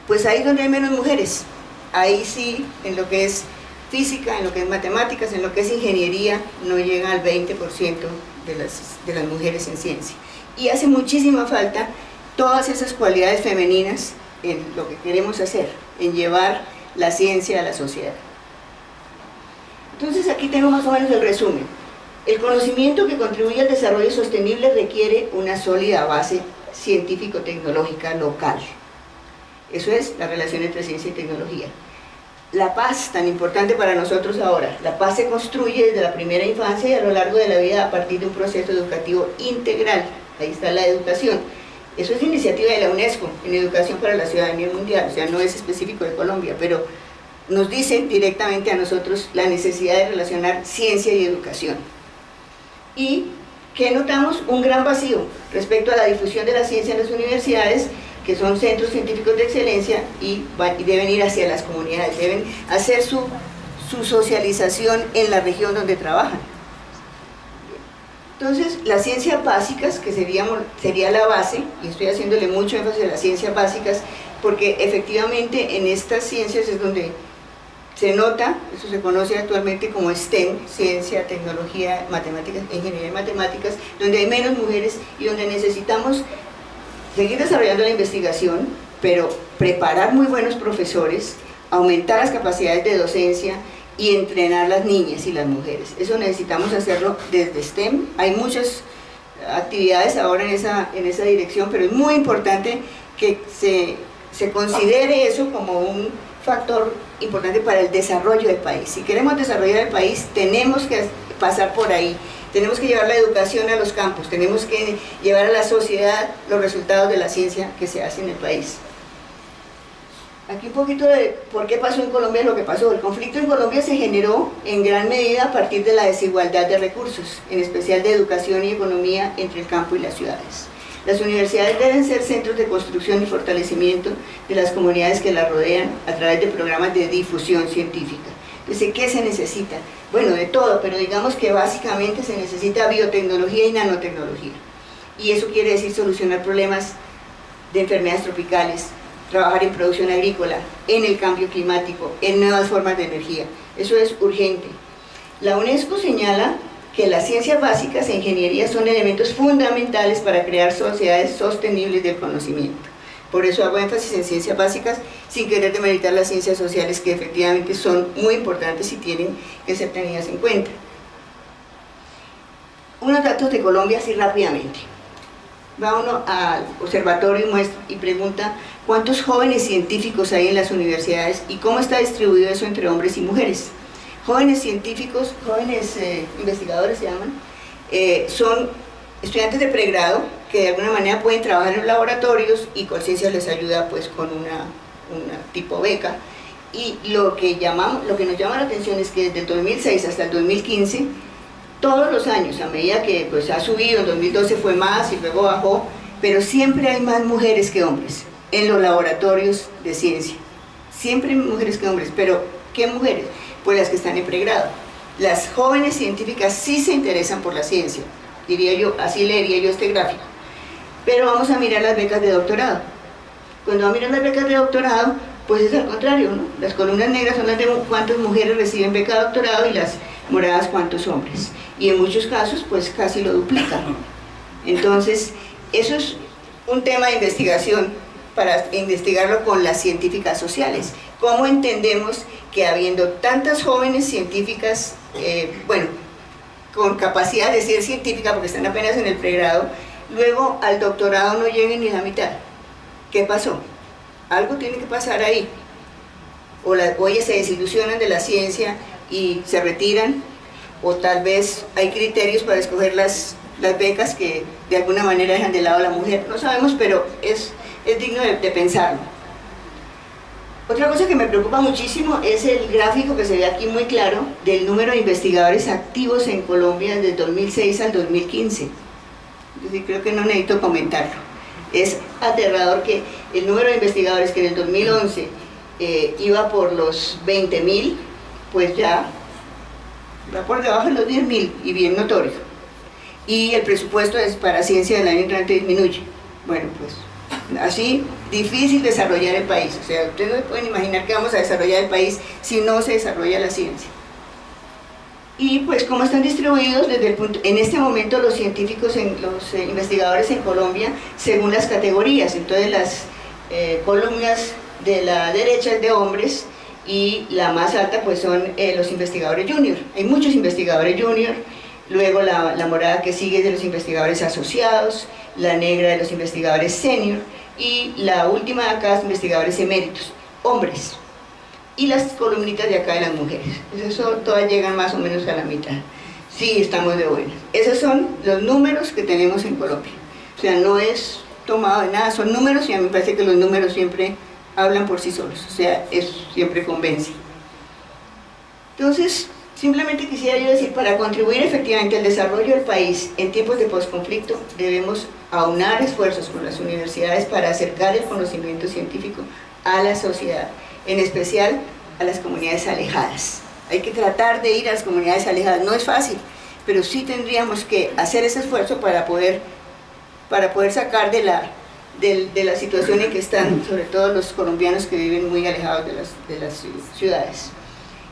H: pues ahí es donde hay menos mujeres. Ahí sí, en lo que es física, en lo que es matemáticas, en lo que es ingeniería, no llega al 20% de las mujeres en ciencia. Y hace muchísima falta todas esas cualidades femeninas en lo que queremos hacer, en llevar la ciencia a la sociedad. Entonces aquí tengo más o menos el resumen. El conocimiento que contribuye al desarrollo sostenible requiere una sólida base científico-tecnológica local. Eso es la relación entre ciencia y tecnología. La paz, tan importante para nosotros ahora, la paz se construye desde la primera infancia y a lo largo de la vida a partir de un proceso educativo integral. Ahí está la educación. Eso es iniciativa de la UNESCO, en Educación para la Ciudadanía Mundial, o sea, no es específico de Colombia, pero nos dicen directamente a nosotros la necesidad de relacionar ciencia y educación. Y ¿qué notamos? Un gran vacío respecto a la difusión de la ciencia en las universidades, que son centros científicos de excelencia y deben ir hacia las comunidades, deben hacer su socialización en la región donde trabajan. Entonces, las ciencias básicas, que sería la base, y estoy haciéndole mucho énfasis a las ciencias básicas, porque efectivamente en estas ciencias es donde se nota, eso se conoce actualmente como STEM, ciencia, tecnología, matemáticas, ingeniería y matemáticas, donde hay menos mujeres y donde necesitamos seguir desarrollando la investigación, pero preparar muy buenos profesores, aumentar las capacidades de docencia y entrenar las niñas y las mujeres. Eso necesitamos hacerlo desde STEM. Hay muchas actividades ahora en esa dirección, pero es muy importante que se considere eso como un factor importante para el desarrollo del país. Si queremos desarrollar el país, tenemos que pasar por ahí. Tenemos que llevar la educación a los campos, tenemos que llevar a la sociedad los resultados de la ciencia que se hace en el país. Aquí un poquito de por qué pasó en Colombia lo que pasó. El conflicto en Colombia se generó en gran medida a partir de la desigualdad de recursos, en especial de educación y economía entre el campo y las ciudades. Las universidades deben ser centros de construcción y fortalecimiento de las comunidades que las rodean a través de programas de difusión científica. Entonces, ¿qué se necesita? Bueno, de todo, pero digamos que básicamente se necesita biotecnología y nanotecnología. Y eso quiere decir solucionar problemas de enfermedades tropicales, trabajar en producción agrícola, en el cambio climático, en nuevas formas de energía. Eso es urgente. La UNESCO señala que las ciencias básicas e ingeniería son elementos fundamentales para crear sociedades sostenibles del conocimiento. Por eso hago énfasis en ciencias básicas, sin querer demeritar las ciencias sociales, que efectivamente son muy importantes y tienen que ser tenidas en cuenta. Unos datos de Colombia así rápidamente. Va uno al observatorio y pregunta cuántos jóvenes científicos hay en las universidades y cómo está distribuido eso entre hombres y mujeres. Jóvenes científicos, jóvenes investigadores se llaman, son estudiantes de pregrado que de alguna manera pueden trabajar en los laboratorios y Colciencias les ayuda pues con una tipo beca. Y lo que nos llama la atención es que desde el 2006 hasta el 2015, todos los años, a medida que pues, ha subido, en 2012 fue más y luego bajó, pero siempre hay más mujeres que hombres en los laboratorios de ciencia. Siempre hay mujeres que hombres, pero ¿qué mujeres? Pues las que están en pregrado. Las jóvenes científicas sí se interesan por la ciencia, diría yo, así leería yo este gráfico. Pero vamos a mirar las becas de doctorado. Cuando vamos a mirar las becas de doctorado, pues es al contrario, ¿no? Las columnas negras son las de cuántas mujeres reciben beca de doctorado y las moradas cuántos hombres. Y en muchos casos, pues casi lo duplican. Entonces, eso es un tema de investigación para investigarlo con las científicas sociales. ¿Cómo entendemos que habiendo tantas jóvenes científicas, con capacidad de ser científica porque están apenas en el pregrado, luego al doctorado no lleguen ni la mitad? ¿Qué pasó? Algo tiene que pasar ahí. O ellas se desilusionan de la ciencia y se retiran, o tal vez hay criterios para escoger las becas que de alguna manera dejan de lado a la mujer. No sabemos, pero es digno de pensarlo. Otra cosa que me preocupa muchísimo es el gráfico que se ve aquí muy claro del número de investigadores activos en Colombia desde el 2006 al 2015. Entonces, creo que no necesito comentarlo. Es aterrador que el número de investigadores que en el 2011 iba por los 20.000, pues ya va por debajo de los 10.000 y bien notorio. Y el presupuesto para ciencia del año entrante disminuye. Bueno, pues así difícil desarrollar el país. O sea, ustedes no se pueden imaginar que vamos a desarrollar el país si no se desarrolla la ciencia. Y pues cómo están distribuidos desde el punto, en este momento los científicos, los investigadores en Colombia, según las categorías. Entonces las columnas de la derecha es de hombres y la más alta pues son los investigadores junior. Hay muchos investigadores junior. Luego la morada que sigue es de los investigadores asociados, la negra de los investigadores senior y la última de acá es investigadores eméritos, hombres. Y las columnitas de acá de las mujeres. Eso todas llegan más o menos a la mitad. Sí, estamos de buenas. Esos son los números que tenemos en Colombia. O sea, no es tomado de nada, son números y a mí me parece que los números siempre hablan por sí solos. O sea, eso siempre convence. Entonces, simplemente quisiera yo decir, para contribuir efectivamente al desarrollo del país en tiempos de posconflicto, debemos aunar esfuerzos con las universidades para acercar el conocimiento científico a la sociedad, en especial a las comunidades alejadas. Hay que tratar de ir a las comunidades alejadas, no es fácil, pero sí tendríamos que hacer ese esfuerzo para poder sacar de la situación en que están, sobre todo los colombianos que viven muy alejados de las ciudades.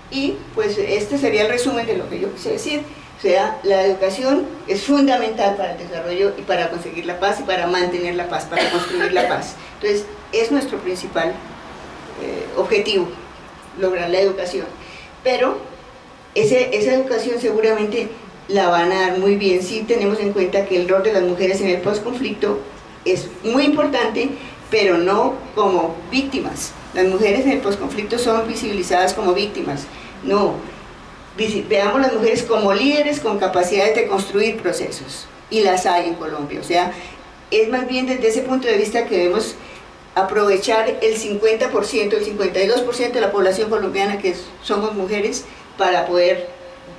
H: Y pues este sería el resumen de lo que yo quise decir. O sea, la educación es fundamental para el desarrollo y para conseguir la paz y para mantener la paz, para construir la paz. Entonces, es nuestro principal objetivo, lograr la educación. Pero esa educación seguramente la van a dar muy bien si tenemos en cuenta que el rol de las mujeres en el postconflicto es muy importante, pero no como víctimas. Las mujeres en el posconflicto son visibilizadas como víctimas. No, veamos las mujeres como líderes con capacidades de construir procesos, y las hay en Colombia. O sea, es más bien desde ese punto de vista que debemos aprovechar el 50%, el 52% de la población colombiana que somos mujeres para poder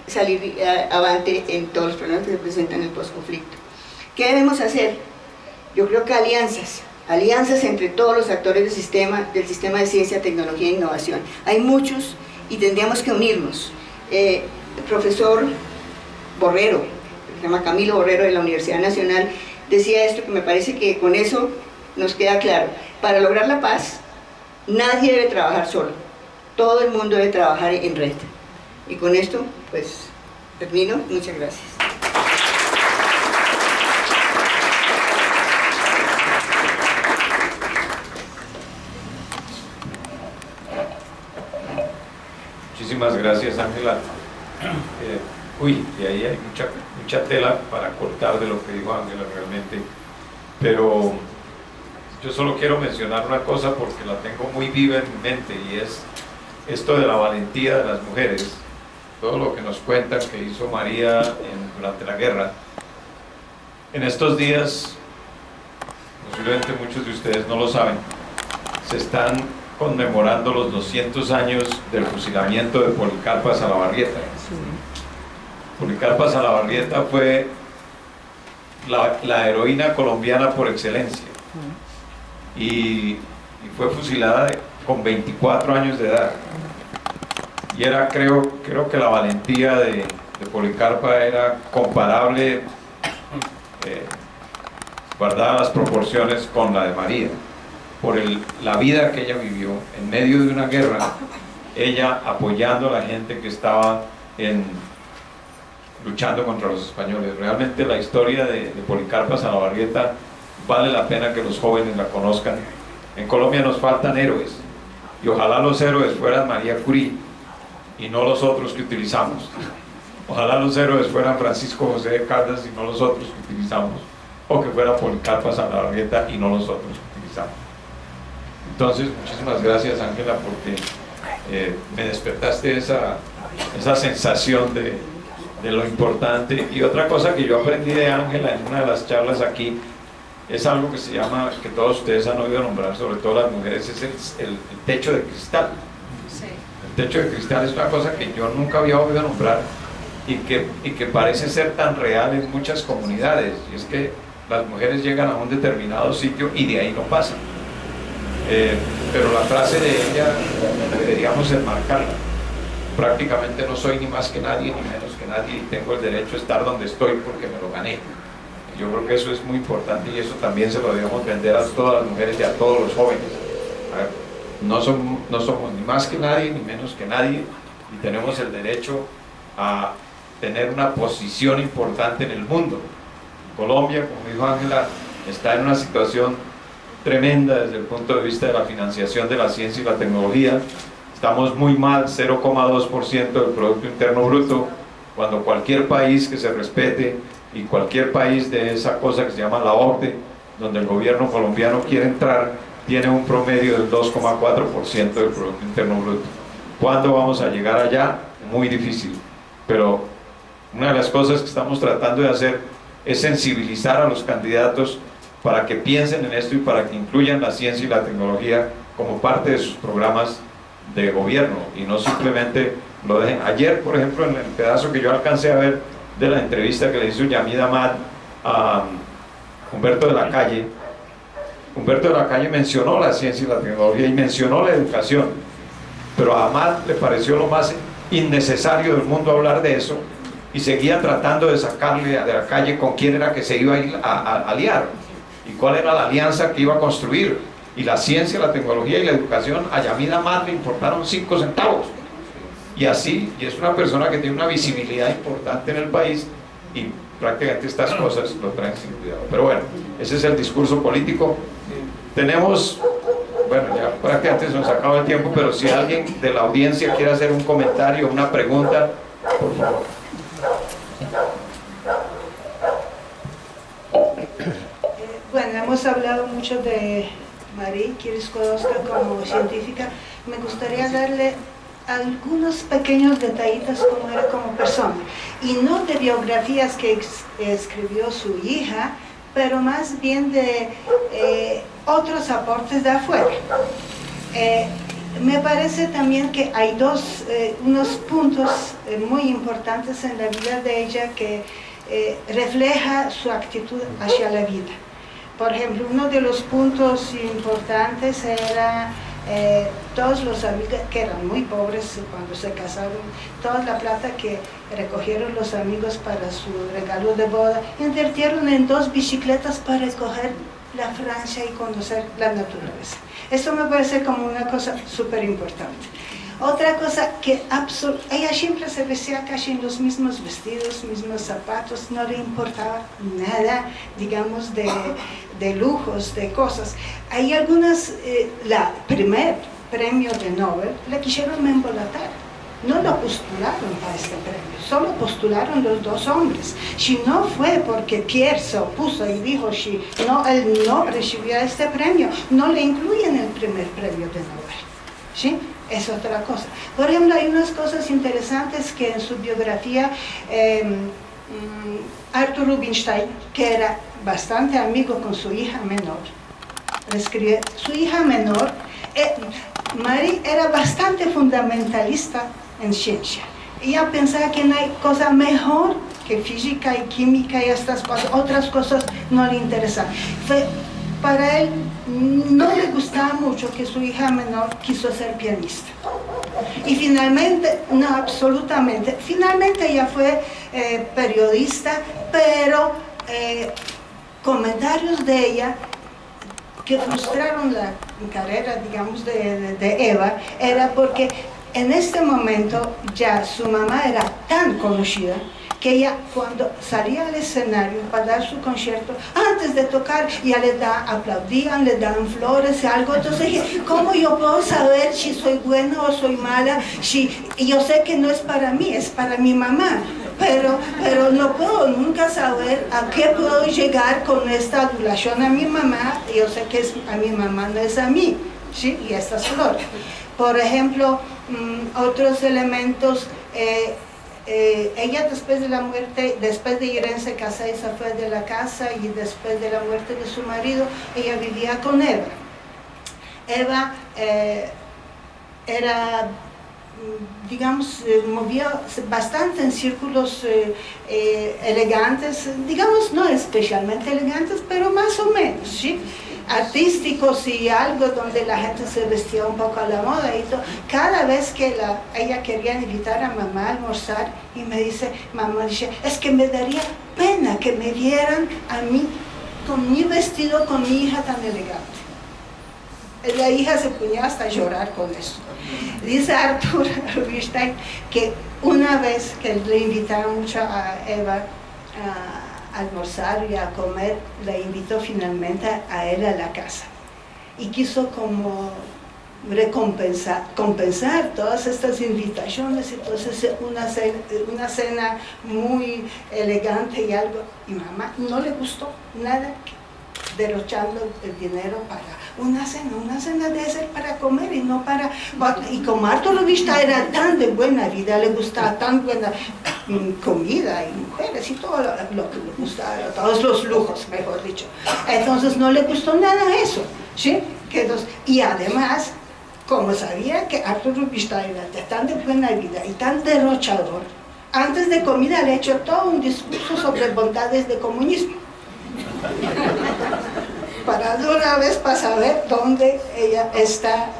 H: salir avante en todos los problemas que se presentan en el posconflicto. ¿Qué debemos hacer? Yo creo que alianzas entre todos los actores del sistema de ciencia, tecnología e innovación. Hay muchos y tendríamos que unirnos. El profesor Borrero, se llama Camilo Borrero, de la Universidad Nacional, decía esto, que me parece que con eso nos queda claro. Para lograr la paz, nadie debe trabajar solo, todo el mundo debe trabajar en red. Y con esto, pues, termino. Muchas gracias.
A: Muchísimas gracias, Ángela. Y ahí hay mucha tela para cortar de lo que dijo Ángela realmente, pero yo solo quiero mencionar una cosa porque la tengo muy viva en mi mente, y es esto de la valentía de las mujeres. Todo lo que nos cuentan que hizo María durante la guerra. En estos días, posiblemente muchos de ustedes no lo saben, se están conmemorando los 200 años del fusilamiento de Policarpa Salabarrieta. Policarpa Salabarrieta fue la heroína colombiana por excelencia, y fue fusilada con 24 años de edad. Y era, creo que la valentía de Policarpa era comparable, guardadas las proporciones, con la de María, por la vida que ella vivió en medio de una guerra, ella apoyando a la gente que estaba luchando contra los españoles. Realmente la historia de Policarpa Salabarrieta vale la pena que los jóvenes la conozcan. En Colombia nos faltan héroes, y ojalá los héroes fueran María Curie y no los otros que utilizamos. Ojalá los héroes fueran Francisco José de Caldas y no los otros que utilizamos, o que fuera Policarpa Salabarrieta y no los otros que utilizamos. Entonces, muchísimas gracias, Ángela, porque me despertaste esa sensación de lo importante. Y otra cosa que yo aprendí de Ángela en una de las charlas aquí, es algo que se llama, que todos ustedes han oído nombrar, sobre todo las mujeres, es el techo de cristal.
F: Sí.
A: El techo de cristal es una cosa que yo nunca había oído nombrar, y que parece ser tan real en muchas comunidades, y es que las mujeres llegan a un determinado sitio y de ahí no pasan. Pero la frase de ella deberíamos enmarcarla: prácticamente no soy ni más que nadie ni menos que nadie, y tengo el derecho a estar donde estoy porque me lo gané. Yo creo que eso es muy importante, y eso también se lo debemos vender a todas las mujeres y a todos los jóvenes. No somos ni más que nadie ni menos que nadie, y tenemos el derecho a tener una posición importante en el mundo. Colombia, como dijo Ángela, está en una situación tremenda desde el punto de vista de la financiación de la ciencia y la tecnología. Estamos muy mal, 0,2% del Producto Interno Bruto, cuando cualquier país que se respete, y cualquier país de esa cosa que se llama la OCDE, donde el gobierno colombiano quiere entrar, tiene un promedio del 2,4% del Producto Interno Bruto. ¿Cuándo vamos a llegar allá? Muy difícil. Pero una de las cosas que estamos tratando de hacer es sensibilizar a los candidatos para que piensen en esto y para que incluyan la ciencia y la tecnología como parte de sus programas de gobierno, y no simplemente lo dejen. Ayer, por ejemplo, en el pedazo que yo alcancé a ver de la entrevista que le hizo Yamid Ahmad a Humberto de la Calle, Humberto de la Calle mencionó la ciencia y la tecnología y mencionó la educación, pero a Ahmad le pareció lo más innecesario del mundo hablar de eso, y seguía tratando de sacarle de la Calle con quién era que se iba a aliar y cuál era la alianza que iba a construir. Y la ciencia, la tecnología y la educación a Yamid Ahmad le importaron 5 centavos. Y así, y es una persona que tiene una visibilidad importante en el país, y prácticamente estas cosas lo traen sin cuidado. Pero bueno, ese es el discurso político. Tenemos, bueno, ya prácticamente se nos acaba el tiempo, pero si alguien de la audiencia quiere hacer un comentario, una pregunta, por favor.
I: Bueno, hemos hablado mucho de Marie Curie-Skłodowska como científica. Me gustaría darle algunos pequeños detallitos como era como persona, y no de biografías que escribió su hija, pero más bien de otros aportes de afuera. Me parece también que hay unos puntos muy importantes en la vida de ella que refleja su actitud hacia la vida. Por ejemplo, uno de los puntos importantes era todos los amigos que eran muy pobres cuando se casaron, toda la plata que recogieron los amigos para su regalo de boda, invirtieron en 2 bicicletas para recorrer la Francia y conocer la naturaleza. Eso me parece como una cosa súper importante. Otra cosa que ella siempre se vestía casi en los mismos vestidos, mismos zapatos, no le importaba nada, digamos, de lujos, de cosas. Hay algunas, la primer premio de Nobel, le quisieron embolatar. No lo postularon para este premio, solo postularon los 2 hombres. Si no fue porque Pierre se opuso y dijo si no, él no recibía este premio, no le incluyen el primer premio de Nobel. ¿Sí? Es otra cosa. Por ejemplo, hay unas cosas interesantes que en su biografía Arthur Rubinstein, que era bastante amigo con su hija menor, escribe, su hija menor, Marie era bastante fundamentalista en ciencia. Ella pensaba que no hay cosa mejor que física y química y estas cosas, otras cosas no le interesaban. Para él no le gustaba mucho que su hija menor quiso ser pianista. Y finalmente, no, absolutamente, finalmente ella fue periodista, pero comentarios de ella que frustraron la carrera, digamos, de Eva, era porque en este momento ya su mamá era tan conocida que ella cuando salía al escenario para dar su concierto, antes de tocar ya le aplaudían, le daban flores y algo. Entonces dije, ¿cómo yo puedo saber si soy buena o soy mala? Y yo sé que no es para mí, es para mi mamá, pero no puedo nunca saber a qué puedo llegar con esta adulación a mi mamá. Yo sé que es a mi mamá, no es a mí, ¿sí? Y estas flores. Por ejemplo, otros elementos, ella después de la muerte, después de Irene Casay se fue de la casa y después de la muerte de su marido, ella vivía con Eva. Eva era, digamos, movía bastante en círculos elegantes, digamos, no especialmente elegantes, pero más o menos, ¿sí? Artísticos y algo donde la gente se vestía un poco a la moda y todo. Cada vez que ella quería invitar a mamá a almorzar y me dice, mamá dice, es que me daría pena que me vieran a mí con mi vestido, con mi hija tan elegante. La hija se ponía hasta a llorar con eso. Dice Arthur Rubinstein que una vez que le invitaba mucho a Eva a almorzar y a comer, la invitó finalmente a él a la casa y quiso como compensar todas estas invitaciones. Entonces una cena muy elegante y algo, y mamá no le gustó nada, derrochando el dinero para una cena debe ser para comer y no para... Y como Arthur Rubinstein era tan de buena vida, le gustaba tan buena comida y mujeres y todo lo que le gustaba, todos los lujos, mejor dicho. Entonces no le gustó nada eso, ¿sí? Y además, como sabía que Arthur Rubinstein era tan de buena vida y tan derrochador, antes de comida le echó todo un discurso sobre bondades del comunismo. Para de una vez para saber dónde ella está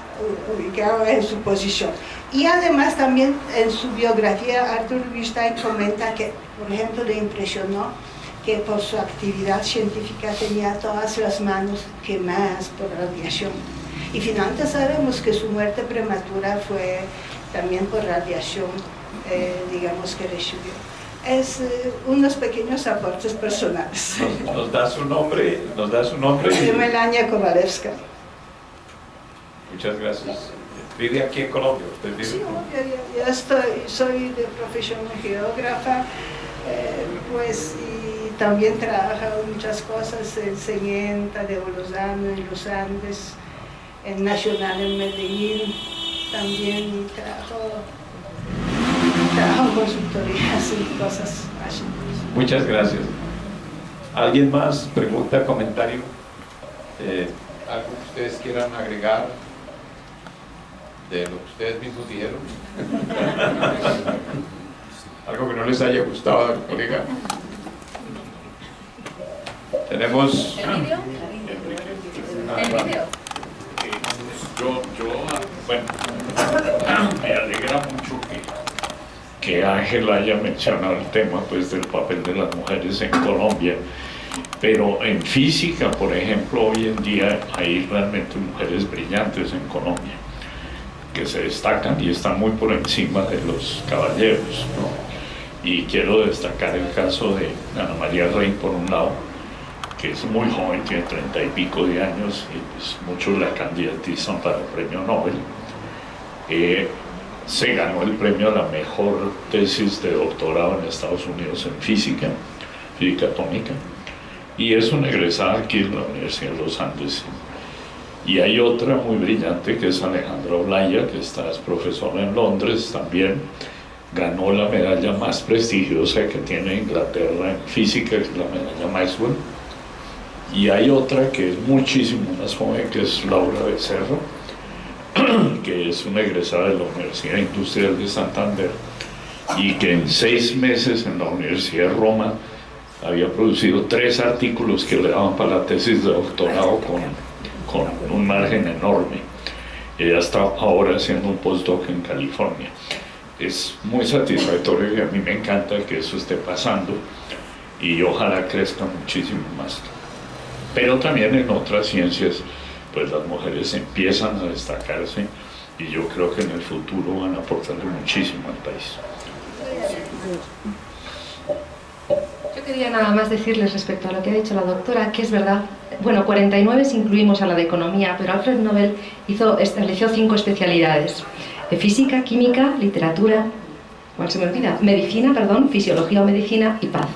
I: ubicada en su posición. Y además también en su biografía Arthur Rubinstein comenta que, por ejemplo, le impresionó que por su actividad científica tenía todas las manos quemadas por radiación. Y finalmente sabemos que su muerte prematura fue también por radiación, digamos, que recibió. Es unos pequeños aportes personales.
A: Nos da su nombre.
I: Soy Melania Kovalevska.
A: Muchas gracias. ¿Vive aquí en Colombia? ¿Usted vive?
I: Sí, yo soy de profesión geógrafa, pues, y también trabajo en muchas cosas. Enseñé en Tadeo Lozano, en los Andes, en Nacional en Medellín, también trabajo en consultorías y cosas así.
A: Muchas gracias. ¿Alguien más? ¿Pregunta, comentario? ¿Algo que ustedes quieran agregar de lo que ustedes mismos dijeron? ¿Algo que no les haya gustado, colega? Tenemos...
F: ¿El vídeo? ¿El vídeo?
E: Bueno, me alegra mucho que Ángel haya mencionado el tema pues, del papel de las mujeres en Colombia, pero en física, por ejemplo, hoy en día hay realmente mujeres brillantes en Colombia, que se destacan y están muy por encima de los caballeros, ¿no? Y quiero destacar el caso de Ana María Rey, por un lado, que es muy joven, tiene 30 y pico de años, y pues muchos la candidatizan para el premio Nobel. Se ganó el premio a la mejor tesis de doctorado en Estados Unidos en física atómica, y es una egresada aquí en la Universidad de los Andes. Y hay otra muy brillante que es Alejandra Olaya, que es profesora en Londres también, ganó la medalla más prestigiosa que tiene Inglaterra en física, que es la medalla Maxwell. Y hay otra que es muchísimo más joven, que es Laura Becerra, que es una egresada de la Universidad Industrial de Santander, y que en 6 meses en la Universidad de Roma había producido 3 artículos que le daban para la tesis de doctorado con un margen enorme. Ella está ahora haciendo un postdoc en California. Es muy satisfactorio y a mí me encanta que eso esté pasando, y ojalá crezca muchísimo más. Pero también en otras ciencias, pues las mujeres empiezan a destacarse, y yo creo que en el futuro van a aportarle muchísimo al país.
D: Yo quería nada más decirles respecto a lo que ha dicho la doctora, que es verdad, bueno, 49 si incluimos a la de economía, pero Alfred Nobel estableció 5 especialidades: de física, química, literatura, ¿cuál se me olvida? Medicina, perdón, fisiología o medicina y paz.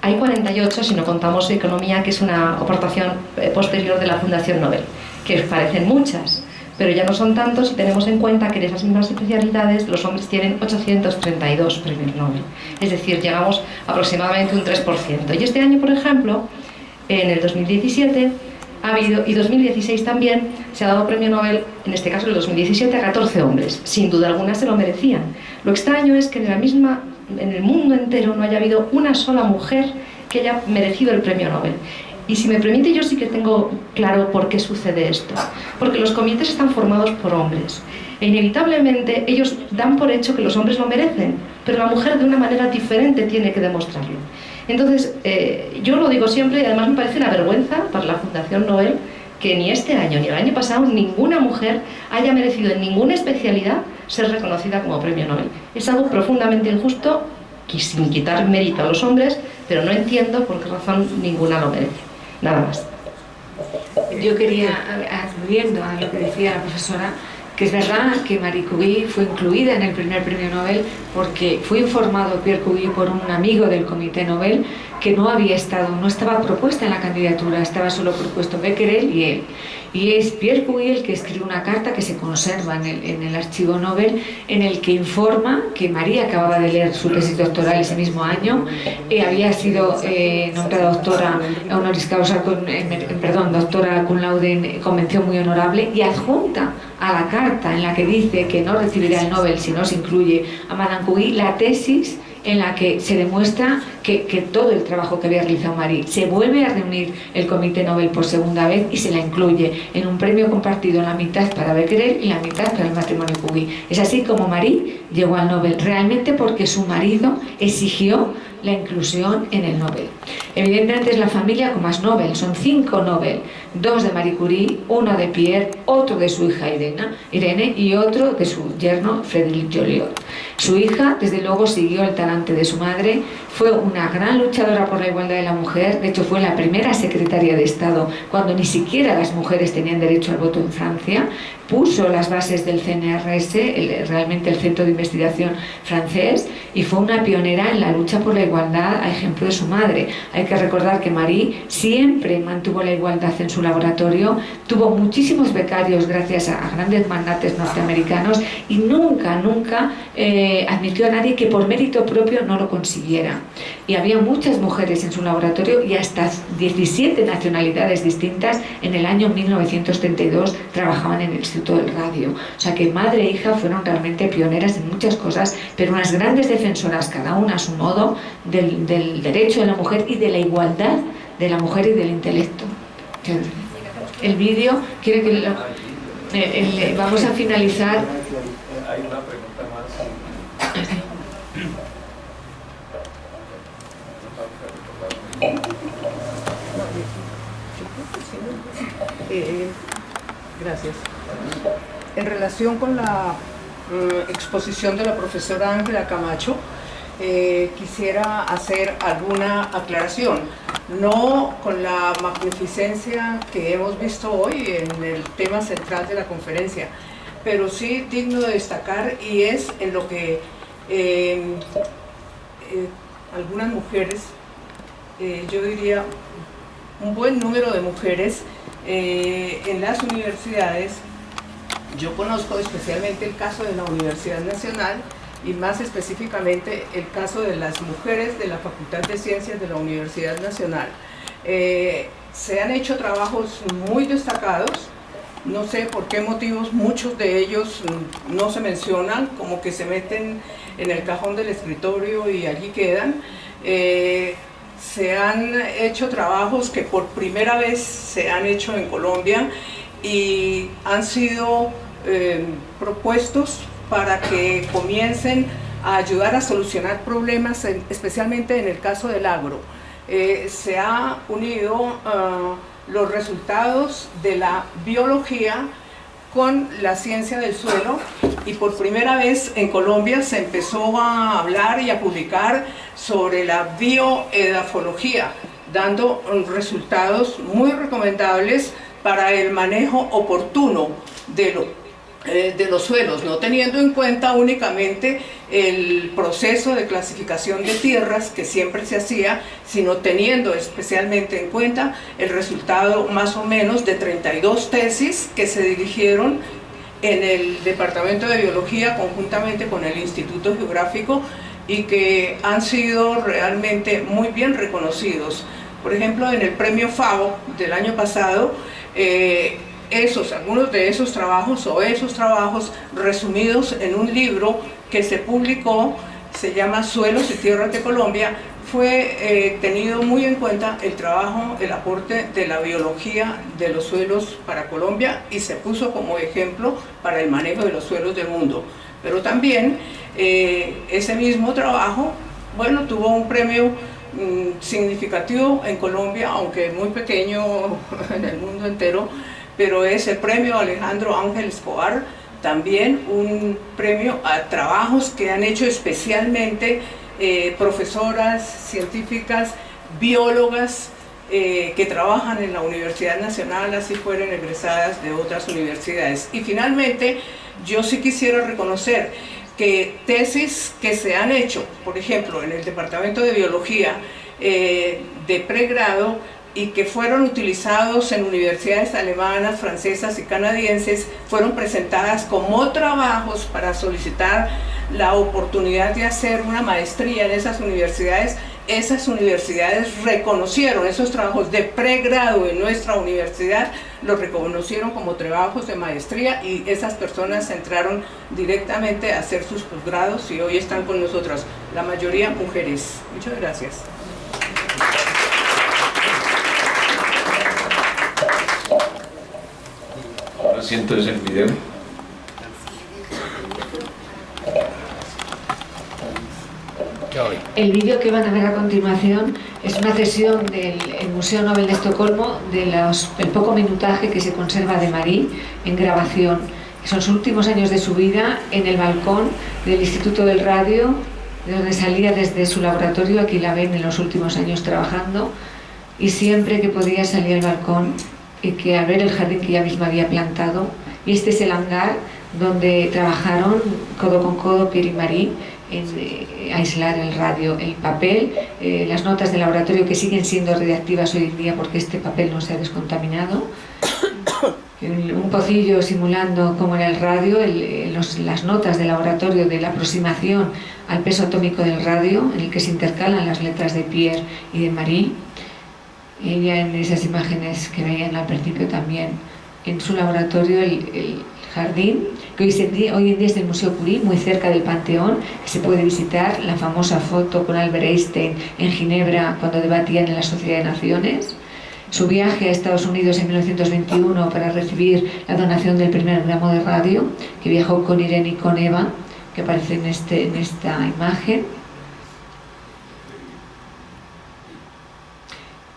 D: Hay 48 si no contamos economía, que es una aportación posterior de la Fundación Nobel, que parecen muchas, pero ya no son tantos si tenemos en cuenta que en esas mismas especialidades los hombres tienen 832 premios Nobel. Es decir, llegamos aproximadamente un 3%. Y este año, por ejemplo, en el 2017 ha habido, y 2016 también, se ha dado premio Nobel, en este caso el 2017, a 14 hombres. Sin duda alguna se lo merecían. Lo extraño es que en el mundo entero no haya habido una sola mujer que haya merecido el premio Nobel. Y si me permite, yo sí que tengo claro por qué sucede esto. Porque los comités están formados por hombres. E inevitablemente ellos dan por hecho que los hombres lo merecen, pero la mujer de una manera diferente tiene que demostrarlo. Entonces, yo lo digo siempre, y además me parece una vergüenza para la Fundación Nobel que ni este año ni el año pasado ninguna mujer haya merecido en ninguna especialidad ser reconocida como premio Nobel. Es algo profundamente injusto, sin quitar mérito a los hombres, pero no entiendo por qué razón ninguna lo merece. Nada más.
C: Yo quería, aludiendo a lo que decía la profesora, que es verdad que Marie Curie fue incluida en el primer premio Nobel porque fue informado Pierre Curie por un amigo del Comité Nobel que no estaba propuesta en la candidatura, estaba solo propuesto Becquerel y él. Y es Pierre Curie el que escribe una carta que se conserva en el archivo Nobel, en el que informa que María acababa de leer su tesis doctoral ese mismo año, había sido nombrada doctora honoris causa, doctora cum laude con mención muy honorable, y adjunta a la carta en la que dice que no recibirá el Nobel si no se incluye a Madame Curie la tesis en la que se demuestra que todo el trabajo que había realizado Marie. Se vuelve a reunir el Comité Nobel por segunda vez y se la incluye en un premio compartido, la mitad para Becquerel y la mitad para el matrimonio Curie. Es así como Marie llegó al Nobel, realmente porque su marido exigió la inclusión en el Nobel. Evidentemente es la familia con más Nobel, son 5 Nobel, 2 de Marie Curie, 1 de Pierre, otro de su hija Irene y otro de su yerno Frédéric Joliot. Su hija, desde luego, siguió el talante de su madre, fue una gran luchadora por la igualdad de la mujer, de hecho fue la primera secretaria de Estado cuando ni siquiera las mujeres tenían derecho al voto en Francia, puso las bases del CNRS, realmente el Centro de Investigación francés, y fue una pionera en la lucha por la igualdad a ejemplo de su madre. Hay que recordar que Marie siempre mantuvo la igualdad en su laboratorio, tuvo muchísimos becarios gracias a grandes magnates norteamericanos y nunca admitió a nadie que por mérito propio no lo consiguiera. Y había muchas mujeres en su laboratorio y hasta 17 nacionalidades distintas en el año 1932 trabajaban en el Instituto del Radio. O sea que madre e hija fueron realmente pioneras en muchas cosas, pero unas grandes defensoras, cada una a su modo, del derecho de la mujer y de la igualdad de la mujer y del intelecto. El vídeo quiere que vamos a finalizar.
A: Hay una pregunta más.
J: Gracias. En relación con la exposición de la profesora Ángela Camacho, quisiera hacer alguna aclaración, no con la magnificencia que hemos visto hoy en el tema central de la conferencia, pero sí digno de destacar, y es en lo que algunas mujeres, yo diría un buen número de mujeres en las universidades. Yo conozco especialmente el caso de la Universidad Nacional y más específicamente el caso de las mujeres de la Facultad de Ciencias de la Universidad Nacional. Se han hecho trabajos muy destacados, no sé por qué motivos muchos de ellos no se mencionan, como que se meten en el cajón del escritorio y allí quedan. Se han hecho trabajos que por primera vez se han hecho en Colombia y han sido propuestos para que comiencen a ayudar a solucionar problemas, especialmente en el caso del agro. Se ha unido los resultados de la biología con la ciencia del suelo, y por primera vez en Colombia se empezó a hablar y a publicar sobre la bioedafología, dando resultados muy recomendables para el manejo oportuno de los suelos, no teniendo en cuenta únicamente el proceso de clasificación de tierras que siempre se hacía, sino teniendo especialmente en cuenta el resultado más o menos de 32 tesis que se dirigieron en el Departamento de Biología conjuntamente con el Instituto Geográfico y que han sido realmente muy bien reconocidos. Por ejemplo, en el premio FAO del año pasado, algunos de esos trabajos o esos trabajos resumidos en un libro que se publicó, se llama Suelos y Tierras de Colombia, fue tenido muy en cuenta el trabajo, el aporte de la biología de los suelos para Colombia y se puso como ejemplo para el manejo de los suelos del mundo. Pero también ese mismo trabajo, bueno, tuvo un premio significativo en Colombia, aunque muy pequeño en el mundo entero, pero es el premio Alejandro Ángel Escobar, también un premio a trabajos que han hecho especialmente profesoras, científicas, biólogas que trabajan en la Universidad Nacional, así fueron egresadas de otras universidades. Y finalmente, yo sí quisiera reconocer que tesis que se han hecho, por ejemplo, en el Departamento de Biología de pregrado, y que fueron utilizados en universidades alemanas, francesas y canadienses, fueron presentadas como trabajos para solicitar la oportunidad de hacer una maestría en esas universidades. Esas universidades reconocieron esos trabajos de pregrado en nuestra universidad, los reconocieron como trabajos de maestría y esas personas entraron directamente a hacer sus posgrados y hoy están con nosotras, la mayoría mujeres. Muchas gracias.
A: Ahora sí, entonces el video.
C: El vídeo que van a ver a continuación es una sesión del Museo Nobel de Estocolmo del poco minutaje que se conserva de Marie en grabación. Son sus últimos años de su vida en el balcón del Instituto del Radio, de donde salía desde su laboratorio. Aquí la ven en los últimos años trabajando, y siempre que podía salía al balcón y que a ver el jardín que ella misma había plantado. Y este es el hangar donde trabajaron codo con codo Pierre y Marie en aislar el radio, el papel, las notas de laboratorio que siguen siendo radiactivas hoy en día porque este papel no se ha descontaminado, un pocillo simulando cómo era el radio, las notas de laboratorio de la aproximación al peso atómico del radio, en el que se intercalan las letras de Pierre y de Marie. Ella en esas imágenes que veían al principio también en su laboratorio el jardín, que hoy en día es el Museo Curie, muy cerca del Panteón, que se puede visitar, la famosa foto con Albert Einstein en Ginebra cuando debatían en la Sociedad de Naciones, su viaje a Estados Unidos en 1921 para recibir la donación del primer gramo de radio, que viajó con Irene y con Eva, que aparece en esta imagen.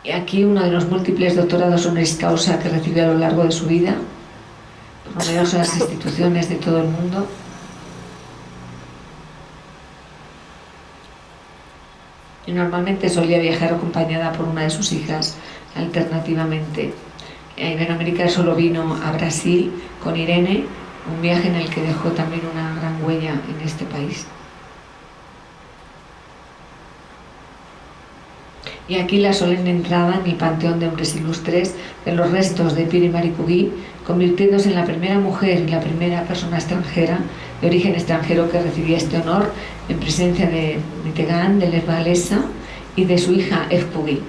C: Y aquí uno de los múltiples doctorados honoris causa que recibió a lo largo de su vida por numerosas instituciones de todo el mundo. Y normalmente solía viajar acompañada por una de sus hijas, alternativamente. A Iberoamérica solo vino a Brasil con Irene, un viaje en el que dejó también una gran huella en este país. Y aquí la solemne entrada en el Panteón de Hombres Ilustres de los restos de Pierre y Marie Curie, convirtiéndose en la primera mujer y la primera persona extranjera, de origen extranjero, que recibía este honor en presencia de Mitterrand, de Lech Walesa y de su hija Eve Curie.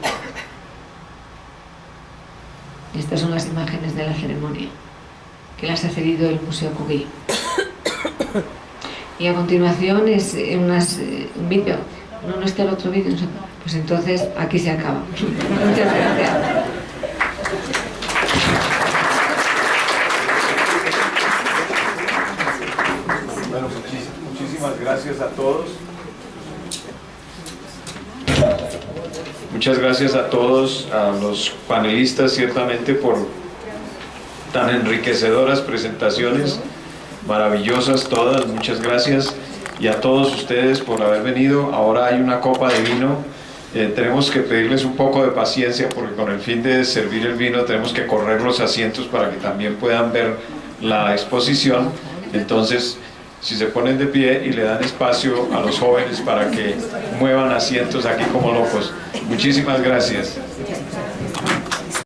C: Y estas son las imágenes de la ceremonia, que las ha cedido el Museo Curie. Y a continuación es un vídeo. No está el otro vídeo. Pues entonces aquí se acaba. Muchas gracias.
A: Bueno, muchísimas gracias a todos. Muchas gracias a todos, a los panelistas, ciertamente, por tan enriquecedoras presentaciones, maravillosas todas, muchas gracias. Y a todos ustedes por haber venido. Ahora hay una copa de vino. Tenemos que pedirles un poco de paciencia, porque con el fin de servir el vino tenemos que correr los asientos para que también puedan ver la exposición. Entonces, si se ponen de pie y le dan espacio a los jóvenes para que muevan asientos aquí como locos. Muchísimas gracias.